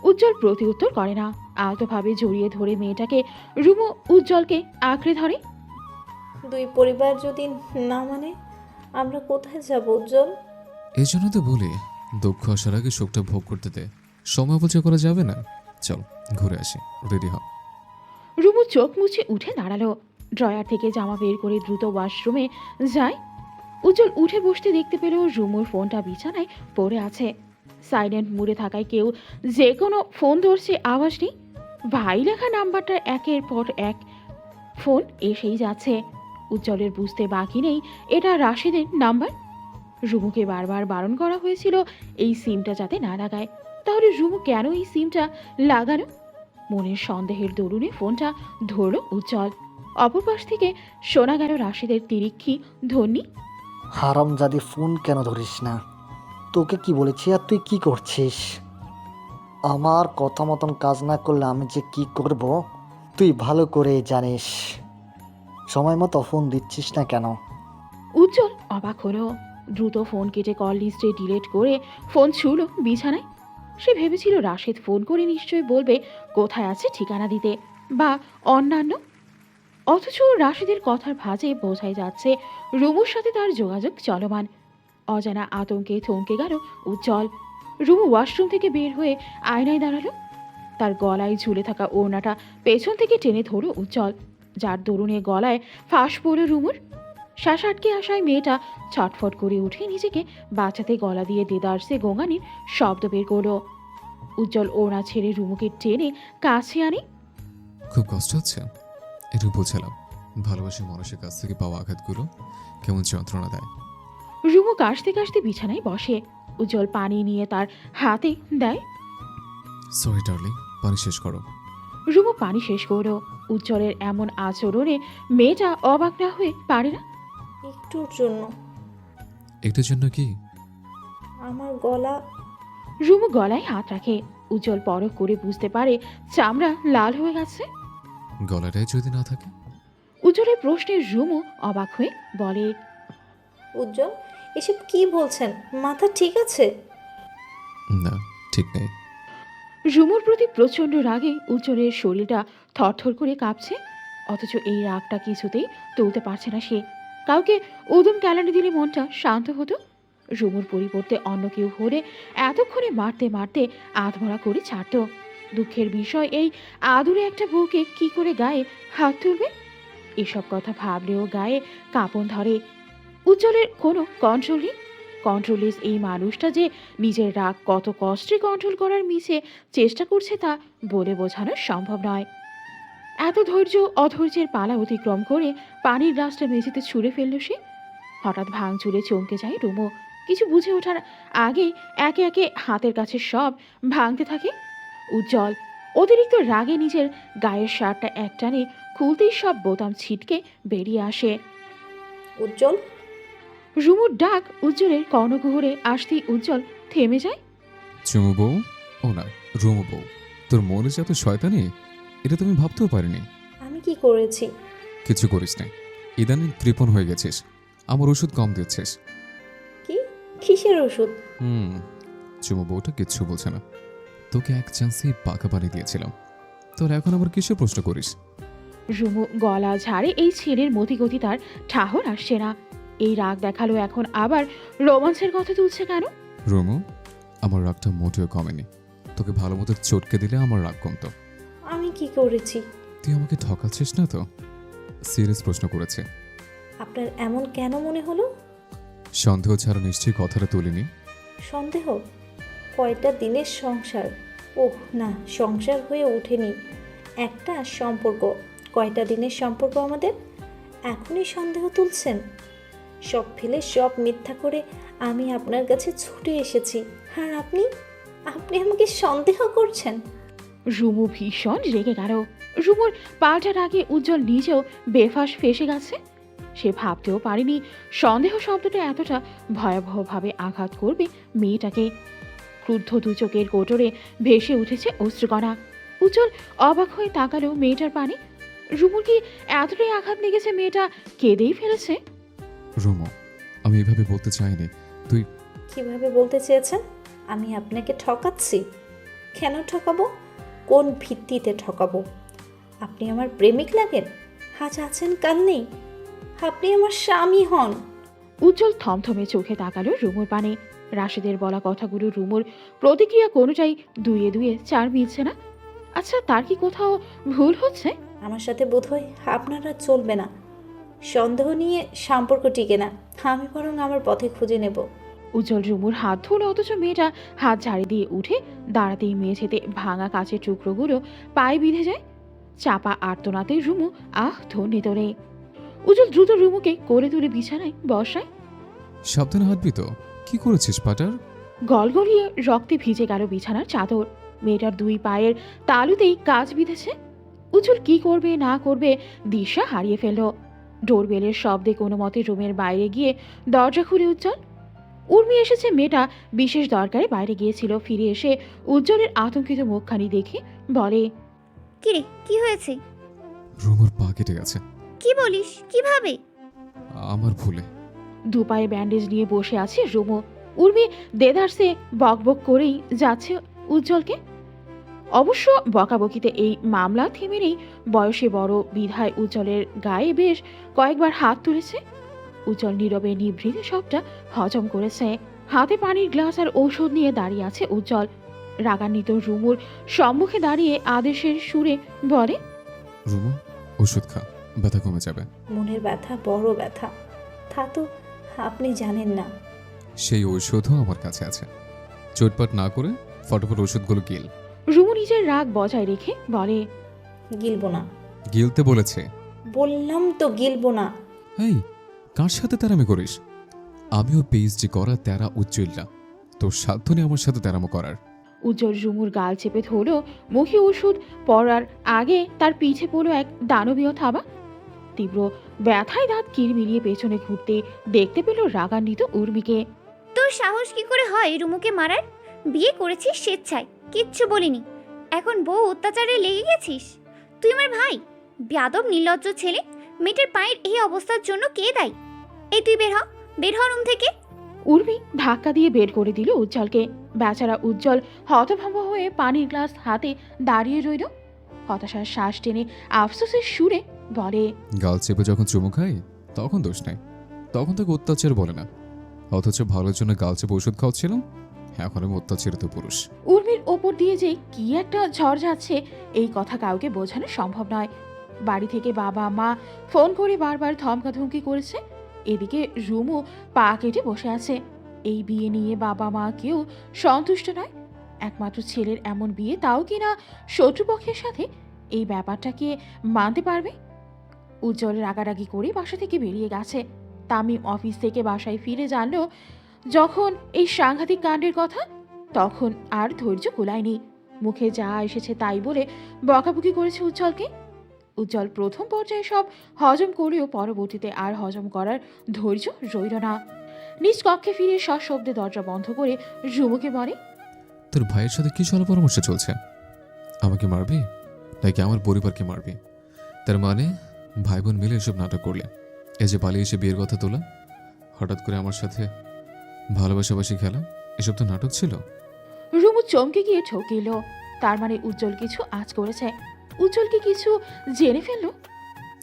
উজ্জ্বল প্রতি উত্তর করে না। আলতোভাবে জড়িয়ে ধরে মেয়েটাকে রুমু উজ্জ্বলকে আঁকড়ে ধরে। দুই পরিবার যদি না মানে আমরা কোথায় যাব উজ্জ্বল? এই জন্য তো বলি দুঃখ আসার আগে শোকটা ভোগ করতে দে। সময় অপচয় করা যাবে না। চল ঘুরে আসি, রেডি হ। রুমু চোখ মুছে উঠে দাঁড়ালো। ড্রয়ার থেকে জামা বের করে দ্রুত ওয়াশরুমে যায়। উজ্জ্বল উঠে বসতে দেখতে পেল রুমুর ফোনটা বিছানায় পড়ে আছে। সাইলেন্ট মুডে থাকায় কেউ যে কোনো ফোন ধরছে আওয়াজ নেই। ভাই লেখা নাম্বারটার একের পর এক ফোন এসেই যাচ্ছে। উজ্জ্বলের বুঝতে বাকি নেই এটা রাশিদের নাম্বার। রুমুকে বারবার বারণ করা হয়েছিল এই সিমটা যাতে না লাগায়, তাহলে রুমু কেন এই সিমটা লাগানো? মনের সন্দেহের দরুনে ফোনটা ধরল উজ্জ্বল। অপর পাশ থেকে শোনা গেল রাশিদের তিরিক্ষি ধ্বনি। হারামজাদি, ফোন কেন ধরিস না? তোকে কি বলেছি আর তুই কি করছিস? আমার কথা মতন কাজ না করলে আমি যে কি করব তুই ভালো করেই জানিস। সময় মতো ফোন দিচ্ছিস না কেন? উজ্জ্বল অবাক হলো। দ্রুত ফোন কেটে কল লিস্টে ডিলিট করে ফোন ছুঁল বিছানায়। সে ভেবেছিল রাশেদ ফোন করে নিশ্চয়ই বলবে কোথায় আছে ঠিকানা দিতে বা অন্যান্য, অথচ রাশেদের কথার ভাঁজে বোঝাই যাচ্ছে রুমুর সাথে তার যোগাযোগ চলমান। অজানা আতঙ্কে থমকে গেল উজ্জ্বল। রুমু ওয়াশরুম থেকে বের হয়ে আয়নায় দাঁড়ালো। তার গলায় ঝুলে থাকা ওড়নাটা পেছন থেকে টেনে ধরল উজ্জ্বল, যার দরুনে গলায় ফাঁস পড়ল রুমুর। শ্বাস আটকে আসায় মেয়েটা ছটফট করে উঠে নিজেকে বাঁচাতে গলা দিয়ে দেদারসে গোঙানির শব্দ বের করল। উজ্জ্বল ওড়না ছেড়ে রুমুকে টেনে কাছে আনে। খুব কষ্ট হচ্ছে? একটু বুঝলাম। ভালোবাসা মানুষের কাছ থেকে পাওয়া আঘাতগুলো কেমন যন্ত্রণা দেয়। রুমু কাশতে কাশতে বিছানায় বসে। উজ্জ্বল পানি নিয়ে তার হাতে দেয়। সরি ডার্লিং, পানি শেষ করো। রুমু পানি শেষ করল। উজ্জ্বলের এমন আচরণে মেয়েটা অবাক না হয়ে পারে না। একটুর জন্য। একটার জন্য কি? আমার গলা। রুমু গলায় হাত রাখে। উজ্জ্বল পরখ করে বুঝতে পারে চামড়া লাল হয়ে গেছে। গলাটাই যদি না থাকে? উজ্জ্বলের প্রশ্নে রুমু অবাক হয়ে বলে, উজ্জ্বল এসব কি বলছেন? মাথা ঠিক আছে? না, ঠিক নেই। রুমুর প্রতি প্রচণ্ড রাগে উজ্জ্বলের শরীরটা থরথর করে কাঁপছে। অথচ এই রাগটা কিছুতেই তুলতে পারছে না সে। কাউকে উদম ক্যালানি দিলে মনটা শান্ত হতো। রুমুর পরিবর্তে অন্য কেউ হলে এতক্ষণে মারতে মারতে আধমরা করে ছাড়ত। দুঃখের বিষয় এই আদুরে একটা বউকে কি করে গায়ে হাত তুলবে? এসব কথা ভাবলেও গায়ে কাঁপন ধরে। উজ্জ্বলের কোনো কন্ট্রোল নেই। কন্ট্রোলেস এই মানুষটা যে নিজের রাগ কত কষ্টে কন্ট্রোল করার মিছে চেষ্টা করছে তা বলে বোঝানো সম্ভব নয়। এত ধৈর্য অধৈর্যের পালা অতিক্রম করে পানির গ্লাসটা মেঝেতে ছুঁড়ে ফেলল সে। হঠাৎ ভাঙচুরে চমকে যায় রুমু। কিছু বুঝে ওঠার আগেই একে একে হাতের কাছে সব ভাঙতে থাকে। উজ্জ্বল অতিরিক্ত রাগে নিজের গায়ের শার্টটা একটানে খুলতেই সব বোতাম ছিটকে বেরিয়ে আসে। উজ্জ্বল। রুমুর ডাক উজ্জ্বলের কর্ণকুহরে আসতেই উজ্জ্বল থেমে যায়। চুমু বউ? ও না, রুমু বউ। তোর মনে যে এত শয়তানি, এটা তুমি ভাবতেও পারিনি। আমি কি করেছি? কিছু করিস নাই। ইদানিং কৃপণ হয়ে গেছিস। আমার ওষুধ কম দিচ্ছিস। কি? কিসের ওষুধ? চুমু বউটা কিচ্ছু বলছে না। তোকে এক চান্সেই পাকা পানি দিয়েছিলাম, তোর এখন আবার কিসের প্রশ্ন করিস? রুমু গলা ঝাড়ে এই ছেলের মতিগতি তার ঠাহর আসছে না। এই রাগ দেখালো এখন আবার রোমান্সের কথা তুলছে কেন? রুমু, আমার রাগটা মোটেও কমেনি। তোকে ভালো মতো চটকে দিলে আমার রাগ কমতো। আমি কি করেছি? তুই আমাকে ঠকাচ্ছিস না তো? সিরিয়াস প্রশ্ন করেছে। আপনার এমন কেন মনে হলো? সন্দেহ ছাড়া নিশ্চয়ই কথাটা তুলিনি। সন্দেহ? কয়টা দিনের সংসার। ওহ না, সংসার হয়ে ওঠেনি, একটা সম্পর্ক। কয়টা দিনের সম্পর্ক আমাদের, এখনই সন্দেহ তুলছেন? সব ফেলে সব মিথ্যা করে আমি আপনার কাছে ছুটে এসেছি, আর আপনি আমাকে সন্দেহ করছেন? রুমু ভীষণ রেগে গেল। রুমুর পাল্টার আগে উজ্জ্বল নিজেও বেফাস ফেসে গেছে। সে ভাবতেও পারেনি সন্দেহ শব্দটা এতটা ভয়াবহভাবে আঘাত করবে মেয়েটাকে। ক্রুদ্ধ দু চোখের কোটরে ভেসে উঠেছে অশ্রুকণা। উজ্জ্বল অবাক হয়ে তাকালো মেয়েটার পানে। রুমুর কি এতটাই আঘাত লেগেছে মেয়েটা কেঁদেই ফেলেছে? রুমু, আমি এভাবে বলতে চাইনি। তুই কিভাবে বলতে চেয়েছেন? আমি আপনাকে ঠকাচ্ছি? কেন ঠকাবো? কোন ভিত্তিতে ঠকাবো? আপনি আমার প্রেমিক লাগেন? আজ আছেন কাল নেই। আপনি আমার স্বামী হন। উজ্জ্বল থমথমে চোখে তাকালো রুমুর পানে। রাশেদের বলা কথাগুলো রুমুর প্রতিক্রিয়া কোনোটাই দুইয়ে দুইয়ে চার মিলছে না। আচ্ছা, তার কি কোথাও ভুল হচ্ছে? আমার সাথে বোধহয় আপনারা চলবে না। সন্দেহ নিয়ে সম্পর্ক টিকে না। আমি বরং আমার পথে খুঁজে নেব। উজ্জ্বল রুমুর হাত ধরল, অথচ মেয়েটা হাত ঝাড়ি দিয়ে উঠে দাঁড়াতেই মেঝেতে ভাঙা কাচের টুকরোগুলো পায়ে বিঁধে যায়। চাপা আর্তনাতে রুমু ধন্যে তোলে। উজ্জ্বল দ্রুত রুমুকে কোলে তুলে বিছানায় বসায়। সাবধানে হাঁটবি তো। কি করেছিস পাটার? গলগলিয়ে রক্তে ভিজে গেল বিছানার চাদর। মেয়েটার দুই পায়ের তালুতেই কাজ বিঁধেছে। উজ্জ্বল কি করবে না করবে দিশা হারিয়ে ফেলল। ডোরবেলের শব্দে কোনো মতে রুমের বাইরে গিয়ে দরজা খুলে উজ্জ্বল। উর্মি এসেছে। মেয়েটা বিশেষ দরকারে বাইরে গিয়েছিল। ফিরে এসে উজ্জ্বলের আতঙ্কিত মুখখানি দেখে বলে, কিরে, কি হয়েছে? রুমুর পা কেটে গেছে। কি বলিস? কিভাবে? আমার ভুলে। দুপায়ে ব্যান্ডেজ নিয়ে বসে আছে রুমু। উর্মি দেদারসে বকবক করেই যাচ্ছে উজ্জ্বলকে। অবশ্য বকাবকিতে এই মামলা থেমে নেই। বয়সে বড় বিধায় উজ্জ্বলের গায়ে বেশ কয়েকবার হাত তুলেছে। উজ্জ্বল নীরবে নিভৃতে সবটা হজম করেছে। হাতে পানির গ্লাস আর ঔষধ নিয়ে দাঁড়িয়ে আছে উজ্জ্বল। রাগান্বিত রুমুর সম্মুখে দাঁড়িয়ে আদেশের সুরে বলে, রুমু, ওষুধ খা, ব্যথা কমে যাবে। মনের ব্যথা বড় ব্যথা, তা তো আপনি জানেন না। সেই ঔষধও আমার কাছে আছে। চোটপাট না করে ফটাফট ওষুধগুলো গিল। রুমু নিজের রাগ বজায় রেখে বলে, গিলবো না। গিলতে বলেছে। বললাম তো গিলবো না। এই, কার সাথে তেরামি করিস? আমিও পিএইচডি করা তেরা উজ্জ্বলটা। তোর সাধ্য নেই আমার সাথে তেরামো করার। উজ্জ্বল রুমুর গাল চেপে ধরল। মুখে ওষুধ পড়ার আগে তার পিঠে পড়ল এক দানবীয় থাবা। তীব্র ব্যথায় দাঁত কিরমিরিয়ে পেছনে ঘুরতে দেখতে পেল রাগান্বিত উর্মিকে। তোর সাহস কি করে হয় রুমুকে মারার? বিয়ে করেছিস স্বেচ্ছায়, কিচ্ছু বলিনি। এখন বউ অত্যাচারে লেগে গেছিস? তুই আমার ভাই? বেয়াদব নির্লজ্জ ছেলে। মেয়েটার পায়ের এই অবস্থার জন্য কে দায়ী? এই তুই বের হ, বের হ রুম থেকে। উর্মি ধাক্কা দিয়ে বের করে দিল উজ্জ্বলকে। বেচারা উজ্জ্বল হতভম্ব হয়ে পানির গ্লাস হাতে দাঁড়িয়ে রইল। হতাশার শ্বাস টেনে আফসোসের সুরে বলে, গাল চেপে যখন চুমু খাই তখন দোষ নাই, তখন তাকে অত্যাচার বলে না। অথচ ভালোর জন্য গাল চেপে ওষুধ খাওয়াচ্ছিলাম, এখন আমি অত্যাচারিত পুরুষ। উর্মির ওপর দিয়ে যে কি একটা ঝড় যাচ্ছে এই কথা কাউকে বোঝানো সম্ভব নয়। বাড়ি থেকে বাবা মা ফোন করে বারবার ধমকাধমকি করেছে। এদিকে রুমু পা কেটে বসে আছে। এই বিয়ে নিয়ে বাবা মা কেউ সন্তুষ্ট নয়। একমাত্র ছেলের এমন বিয়ে, তাও কিনা শত্রুপক্ষের সাথে। এই ব্যাপারটাকে মানতে পারবে? উজ্জ্বল রাগারাগি করে বাসা থেকে বেরিয়ে গেছে। তামিম অফিস থেকে বাসায় ফিরে জানলো যখন এই সাংঘাতিক কাণ্ডের কথা, তখন আর ধৈর্য কুলায়নি। মুখে যা এসেছে তাই বলে বকাবকি করেছে উজ্জ্বলকে। উজ্জ্বল প্রথম পর্যায়ে সব হজম করেও পরবর্তীতে আর হজম করার ধৈর্য রইল না। নিজ কক্ষে ফিরে সশব্দে দরজা বন্ধ করে রুমুকে বলে, তোর ভাইয়ের সাথে কি চলা পরামর্শ চলছে? আমাকে মারবি নাকি আমার পরিবারকে মারবি? তার মানে ভাই বোন মিলে এসব নাটক করলে? এই যে পালিয়ে এসে বিয়ের কথা তোলা, হঠাৎ করে আমার সাথে ভালোবাসাবাসি খেলা, এসব তো নাটক ছিল। রুমু চমকে গিয়ে ঠকিল। তার মানে উজ্জ্বল কিছু আজ করেছে। উজ্জ্বল কি কিছু জেনে ফেললো?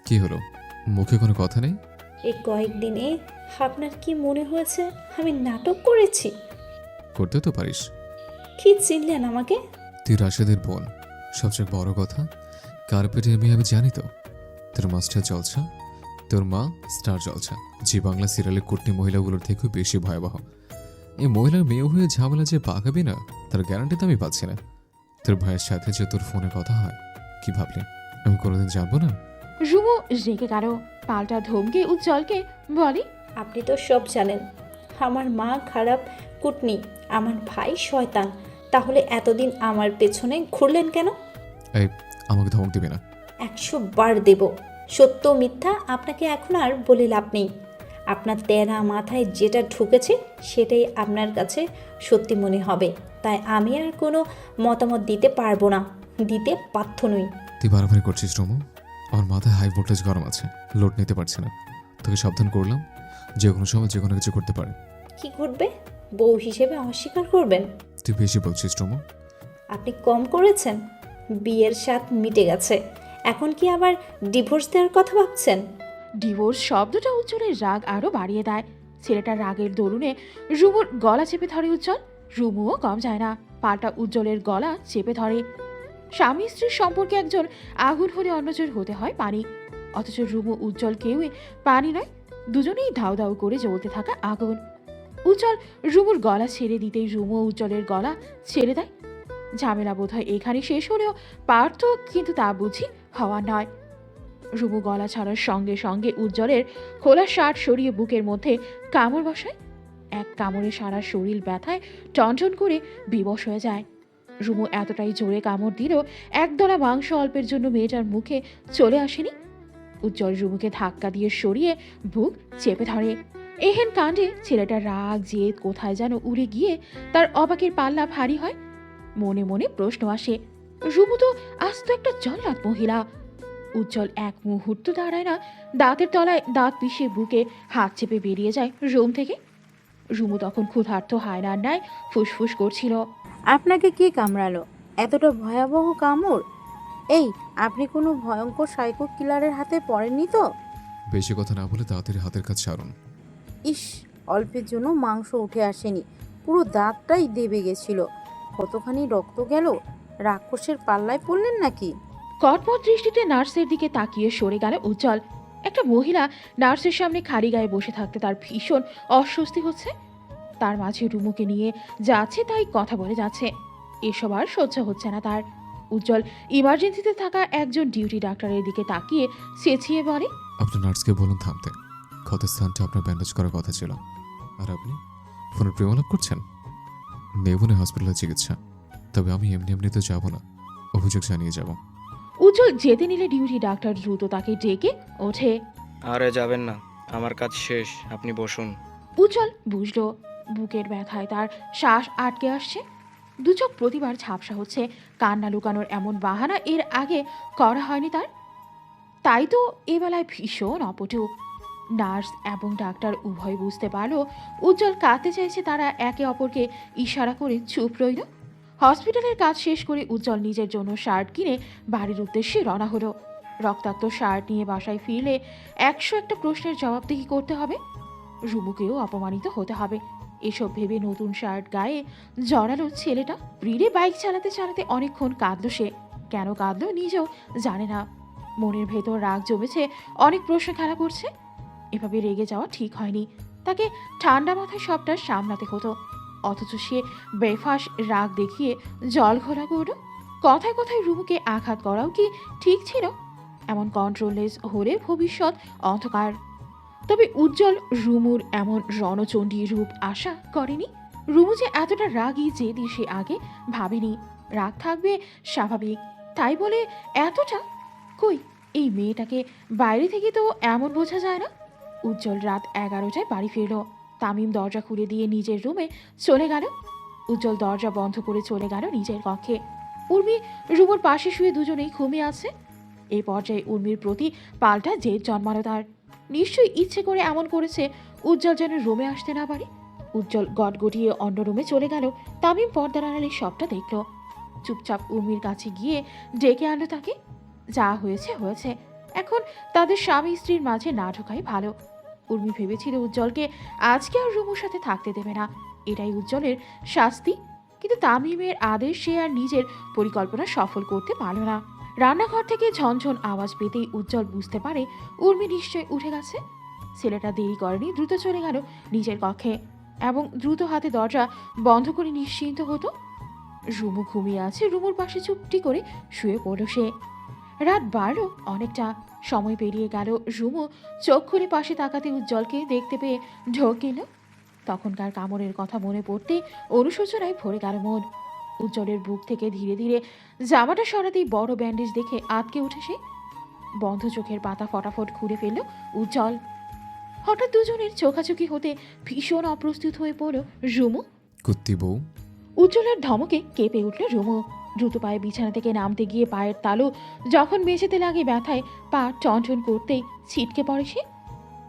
কি হলো, মুখে কোনো কথা নেই? এই কয়েকদিনে আপনার কি মনে হয়েছে আমি নাটক করেছি? করতে তো পারিস। কি চিনলেন আমাকে? তুই রাশেদের বোন। সবচেয়ে বড় কথা, কার্পেটে আমি জানি তো। তোর মাস্টার জলছা, তোর মা স্টার জলছা, জি বাংলা সিরিয়ালের কুটনি মহিলাগুলোর থেকেও বেশি ভয়াবহ। এই মহিলার মেয়ে হয়ে ঝামেলা যে পাকাবি না, তার গ্যারান্টি তো আমি পাচ্ছি না। তোর ভাইয়ের সাথে যে তোর ফোনে কথা হয়, কি ভাবলি আমি কোনোদিন জানবো না? রুমু রেগে গেল। পাল্টা ধমকে উজ্জ্বলকে বলে, আপনি তো সব জানেন। আমার মা খারাপ কুটনি, আমার ভাই শয়তান। তাহলে এতদিন আমার পেছনে ঘুরলেন কেন? এই, আমাকে ধমক দিবি না। 100 বার দেব। সত্য মিথ্যা আপনাকে এখন আর বলে লাভ নেই। আপনার তেরা মাথায় যেটা ঢুকেছে সেটাই আপনার কাছে সত্যি মনে হবে। তাই আমি আর কোনো মতামত দিতে পারবো না, দিতে বাধ্য নই। তুই বাড়াবাড়ি করছিস রুমু। আমার মাথায় হাই ভোল্টেজ গরম আছে, লোড নিতে পারছি না। তোকে সাবধান করলাম, যে কোনো সময় যে কোনো কিছু করতে পারে। কি করবে? বউ হিসেবে অস্বীকার করবেন? তুই বেশি বলছিস রুমু। আপনি কম করেছেন। বিয়ের স্বাদ মিটে গেছে, এখন কি আবার ডিভোর্স দেওয়ার কথা ভাবছেন? ডিভোর্স শব্দটা উজ্জ্বলের রাগ আরও বাড়িয়ে দেয়। ছেলেটার রাগের দরুনে রুমুর গলা চেপে ধরে উজ্জ্বল। রুমুও কম যায় না, পাল্টা উজ্জ্বলের গলা চেপে ধরে। স্বামী স্ত্রীর সম্পর্কে একজন আগুন হলে অন্যজন হতে হয় পানি, অথচ রুমু উজ্জ্বল কেউই পানি নয়, দুজনেই ধাউ ধাউ করে জ্বলতে থাকা আগুন। উজ্জ্বল রুমুর গলা ছেড়ে দিতেই রুমু উজ্জ্বলের গলা ছেড়ে দেয়। ঝামেলা বোধহয় এখানে শেষ হলেও পারত, কিন্তু তা বুঝি হওয়া নয়। রুমু গলা ছাড়ার সঙ্গে সঙ্গে উজ্জ্বলের খোলা শার্ট সরিয়ে বুকের মধ্যে কামড় বসায়। এক কামড়ে সারা শরীর ব্যথায় টনটন করে বিবশ হয়ে যায়। রুমু এতটাই জোরে কামড় দিল একদলা মাংস অল্পের জন্য মেয়েটার মুখে চলে আসেনি। উজ্জ্বল রুমুকে ধাক্কা দিয়ে সরিয়ে বুক চেপে ধরে। এহেন কাণ্ডে ছেলেটার রাগ জেদ কোথায় যেন উড়ে গিয়ে তার অবাকের পাল্লা ভারী হয়। মনে মনে প্রশ্ন আসে, রুমু তো আস্ত একটা জল্লাদ মহিলা। উজ্জ্বল এক মুহূর্ত দাঁড়ায় না, দাঁতের তলায় দাঁত পিষে বুকে হাত চেপে বেরিয়ে যায় রুম থেকে। রুমু তখন ক্ষুধার্ত হায়নার ন্যায় ফুসফুস করছিল। আপনাকে কে কামড়ালো? এতটা ভয়াবহ কামড়? এই, আপনি কোনো ভয়ঙ্কর সাইকো কিলারের হাতে পড়েননি তো? বেশি কথা না বলে তাড়াতাড়ি হাতের কাজ সারুন। ইস, অল্পের জন্য মাংস উঠে আসেনি, পুরো দাঁতটাই দেবে গেছিল। কতখানি রক্ত গেল? রাক্ষসের পাল্লায় পড়লেন নাকি? কটমট দৃষ্টিতে নার্সের দিকে তাকিয়ে সরে গেল উজ্জ্বল। একটা মহিলা নার্সের সামনে খালি গায়ে বসে থাকতে তার ভীষণ অস্বস্তি হচ্ছে। তার মাঝে রুমুকে নিয়ে যাচ্ছে তাই কথা বলে যাচ্ছে। এসব আর সহ্য হচ্ছে না তার। উজ্জ্বল ইমার্জেন্সিতে থাকা একজন ডিউটি ডাক্তারের দিকে তাকিয়ে চেঁচিয়ে বলে, আপনার নার্সকে বলুন থামতে। ক্ষতের স্থানটা আপনার ব্যান্ডেজ করার কথা ছিল। আর আপনি ফোনে প্রেমালাপ করছেন? নেবনে হসপিটালে চিকিৎসা, তবে আমি এমনি এমনিতে যাব না, অভিযোগ জানিয়ে যাব। উজ্জ্বল যেতে নিলে ডিউটি ডাক্তার দ্রুত তাকে ডেকে ওঠে। আরে যাবেন না, আমার কাজ শেষ, আপনি বসুন। উজ্জ্বল বুঝলো বুকের ব্যথায় তার শ্বাস আটকে আসছে। দু চোখ প্রতিবার ঝাপসা হচ্ছে। কান্না লুকানোর এমন বাহানা এর আগে করা হয়নি তার। তাই তো এবেলায় ভীষণ অপটু। নার্স এবং ডাক্তার উভয় বুঝতে পারলো উজ্জ্বল কাঁদতে চাইছে। তারা একে অপরকে ইশারা করে চুপ রইল। হসপিটালের কাজ শেষ করে উজ্জ্বল নিজের জন্য শার্ট কিনে বাড়ির উদ্দেশ্যে রওনা হলো। রক্তাক্ত শার্ট নিয়ে বাসায় ফিরলে 101টা প্রশ্নের জবাবদিহি করতে হবে। রুমুকেও অপমানিত হতে হবে। এসব ভেবে নতুন শার্ট গায়ে জড়ালো ছেলেটা। ব্রিডে বাইক চালাতে চালাতে অনেকক্ষণ কাঁদল সে। কেন কাঁদলো নিজেও জানে না। মনের ভেতর রাগ জমেছে, অনেক প্রশ্ন খেলা করছে। এভাবে রেগে যাওয়া ঠিক হয়নি। তাকে ঠান্ডা মাথায় সবটা সামলাতে হতো, অথচ সে বেফাস রাগ দেখিয়ে জল ঘোলা করল। কথায় কথায় রুমুকে আঘাত করাও কি ঠিক ছিল? এমন কন্ট্রোললেস হলে ভবিষ্যৎ অন্ধকার। তবে উজ্জ্বল রুমুর এমন রণচণ্ডী রূপ আশা করেনি। রুমু যে এতটা রাগী জেদি সে আগে ভাবেনি। রাগ থাকবে স্বাভাবিক, তাই বলে এতটা? কই, এই মেয়েটাকে বাইরে থেকে তো এমন বোঝা যায় না। উজ্জ্বল রাত 11টায় বাড়ি ফিরল। তামিম দরজা খুলে দিয়ে নিজের রুমে চলে গেল। উজ্জ্বল দরজা বন্ধ করে চলে গেল নিজের কক্ষে। উর্মি রুমুর পাশে শুয়ে দুজনেই ঘুমিয়ে আছে। এই পর্যায়ে উর্মির প্রতি পাল্টা জেদ জন্মালো তার। নিশ্চয়ই ইচ্ছে করে এমন করেছে উজ্জ্বল যেন রুমে আসতে না পারে। উজ্জ্বল গটগটিয়ে অন্য রুমে চলে গেল। তামিম পর্দার আড়ালে সবটা দেখল। চুপচাপ উর্মির কাছে গিয়ে ডেকে আনলো তাকে। যা হয়েছে হয়েছে, এখন তাদের স্বামী স্ত্রীর মাঝে না ঢোকাই ভালো। উর্মি ভেবেছিল উজ্জ্বলকে আজকে আর রুমুর সাথে থাকতে দেবে না, এটাই উজ্জ্বলের শাস্তি। কিন্তু তামিমের আদেশ সে আর নিজের পরিকল্পনা সফল করতে পারল না। রান্নাঘর থেকে ঝনঝন আওয়াজ পেতেই উজ্জ্বল বুঝতে পারে উর্মি নিশ্চয় উঠে গেছে। ছেলেটা দেরি করেনি, দ্রুত চলে গেল নিজের কক্ষে এবং দ্রুত হাতে দরজা বন্ধ করে নিশ্চিন্ত হতো। রুমু ঘুমিয়ে আছে। রুমুর পাশে চুপটি করে শুয়ে পড়ল সে। রাত 12 অনেকটা সময় পেরিয়ে গেল। রুমু চোখ খুলে পাশে তাকাতে উজ্জ্বলকে দেখতে পেয়ে ঢোক গেল। তখনকার কামড়ের কথা মনে পড়তে অনুশোচনায় ভরে গেল মন। উজ্জ্বলের বুক থেকে ধীরে ধীরে জামাটা সরাতেই বড় ব্যান্ডেজ দেখে আটকে উঠে সে। বন্ধ চোখের পাতা ফটাফট খুলে ফেলল উজ্জ্বল। হঠাৎ দুজনের চোখাচোখি হতে ভীষণ অপ্রস্তুত হয়ে পড়ল রুমু। কুত্তি বউ। উজ্জ্বলের ধমকে কেঁপে উঠল রুমু। দ্রুত পায়ে বিছানা থেকে নামতে গিয়ে পায়ের তালু যখন মেঝেতে লাগে ব্যথায় পা টনটন করতেই ছিটকে পড়ে সে।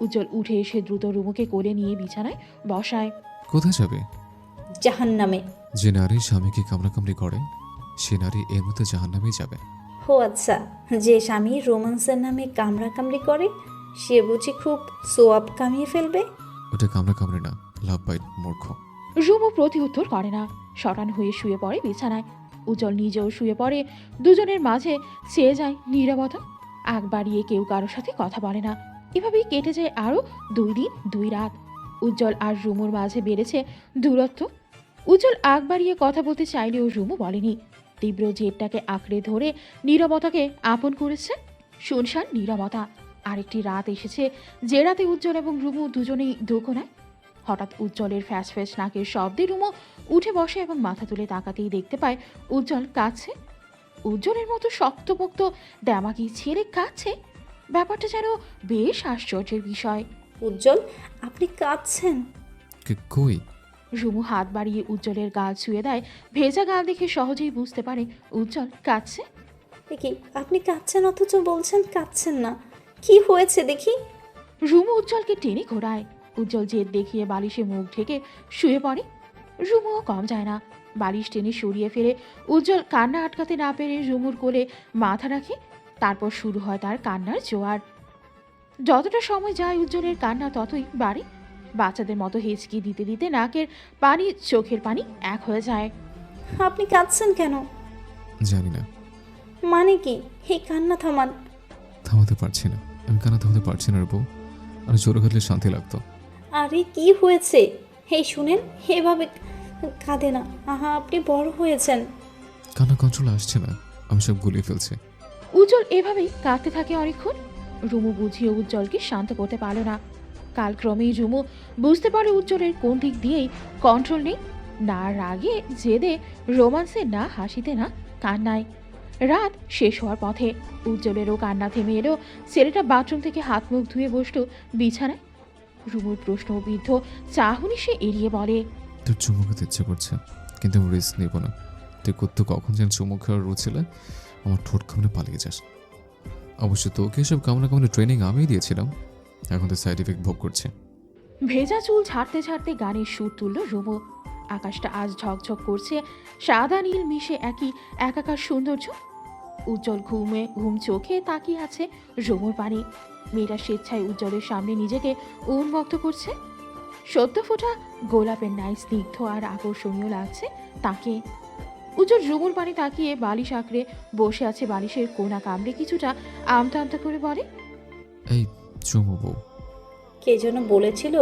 উজ্জ্বল উঠে এসে দ্রুত রুমুকে কোলে নিয়ে বিছানায় বসায়। কোথায় যাবে? জাহান্নামে। যে নারী স্বামীকে কামড়াকামড়ি করে সে নারী এর মতো জাহান্নামেই যাবে। ও আচ্ছা, যে স্বামী রোমান্সের নামে কামড়াকামড়ি করে সে বুঝি খুব সোয়াব কামিয়ে ফেলবে? ওটা কামড়াকামড়ি না, লাভ বাইট, মূর্খ। রুমু প্রতি উত্তর করে না, শটান হয়ে শুয়ে পড়ে বিছানায়। উজ্জ্বল নিজেও শুয়ে পড়ে। দুজনের মাঝে চেয়ে যায় নীরবতা। আগ বাড়িয়ে কেউ কারোর সাথে কথা বলে না। এভাবেই কেটে যায় আরও 2 দিন 2 রাত। উজ্জ্বল আর রুমুর মাঝে বেড়েছে দূরত্ব। উজ্জ্বল আগ বাড়িয়ে কথা বলতে চাইলেও রুমু বলেনি। তীব্র জেদটাকে আঁকড়ে ধরে নীরবতাকে আপন করেছে। শুনশান নীরবতা। আরেকটি রাত এসেছে যে রাতে উজ্জ্বল এবং রুমু দুজনেই দুঃখ নেয়। হঠাৎ উজ্জ্বলের ফ্যাস ফ্যাস নাকের শব্দে রুমু উঠে বসে এবং মাথা তুলে তাকাতেই দেখতে পায় উজ্জ্বল কাঁদছে। উজ্জ্বলের মতো শক্তপোক্ত ড্যামাকি ছেড়ে কাঁদছে। ব্যাপারটা যেন বেশ আশ্চর্যের বিষয়। উজ্জ্বল, আপনি কাঁদছেন? কই? রুমু হাত বাড়িয়ে উজ্জ্বলের গাল ছুঁয়ে দেয়। ভেজা গাল দেখে সহজেই বুঝতে পারে উজ্জ্বল কাঁদছে। দেখি আপনি কাঁদছেন অথচ বলছেন কাঁদছেন না, কি হয়েছে দেখি? রুমু উজ্জ্বলকে টেনে ঘোরায়। উজ্জ্বল জেদ দেখিয়ে বালিশে মুখ ঢেকে শুয়ে পড়ে। রুমুও কম যায় না। বালিশ টেনে সরিয়ে ফেলে উজ্জ্বল কান্না আটকাতে না পেরে রুমুর কোলে মাথা রাখে। তারপর শুরু হয় তার কান্নার জোয়ার। যতটা সময় যায় উজ্জ্বলের কান্না ততই বাড়ে। বাচ্চাদের মতো হেঁচকি দিতে দিতে নাকের পানি চোখের পানি এক হয়ে যায়। আপনি কাঁদছেন কেন? জানি না। মানে কি? এই কান্না থামান। থামাতে পারছি না, আমি কান্না থামাতে পারছি না রে বউ। আর জোরে কাঁদলে শান্তি লাগতো। আরে কি হয়েছে? এই শুনেন, এভাবে কাঁদে না। আহা, আপনি বড় হয়েছেন। কান্না কন্ট্রোল আসছে না, আমি সব গুলিয়ে ফেলছি। উজ্জ্বল এভাবেই কাঁদতে থাকে অনেকক্ষণ। রুমু বুঝিয়ে উজ্জ্বলকে শান্ত করতে পারল না। কালক্রমেই রুমু বুঝতে পারে উজ্জ্বলের কোন দিক দিয়েই কন্ট্রোল নেই। না রাগে জেদে, রোমান্সে, না হাসিতে, না কান্নায়। রাত শেষ হওয়ার পথে উজ্জ্বলেরও কান্না থেমে এলো। ছেলেটা বাথরুম থেকে হাত মুখ ধুয়ে বসল বিছানায়। রুমুর প্রশ্নবিদ্ধ চাহনি সে এড়িয়ে বলে, তোর চুমু খেতে ইচ্ছে করছে, কিন্তু আমি রিস্ক নেব না। তুই কত কখন যেন চুমু খাওয়ার রুছিলে আমার ঠোঁট কামড়ে পালিয়ে যাস। অবশ্য তোকে এসব কামড়া কামড়ে ট্রেনিং আমিই দিয়েছিলাম, এখন তো সাইড এফেক্ট ভোগ করছে। ভেজা চুল ছাড়তে ছাড়তে গানের সুর তুলল রুমু। আকাশটা আজ ঝকঝক করছে, সাদা নীল মিশে একই একাকার সৌন্দর্য। উজ্জ্বল ঘুম চোখে তাকিয়ে আছে রুমুর পানি। মেয়েটা স্বেচ্ছায় উজ্জ্বলের সামনে নিজেকে উন্মুক্ত করছে। সদ্য ফোটা গোলাপের ন্যায় স্নিগ্ধ আর আকর্ষণীয় লাগছে তাকে। উজ্জ্বল রুমুর পানি তাকিয়ে বালিশ আঁকড়ে বসে আছে। বালিশের কোনা কামড়ে কিছুটা আমতা আমতা করে বলে, এই চুমু বউ। কে যেন বলেছিল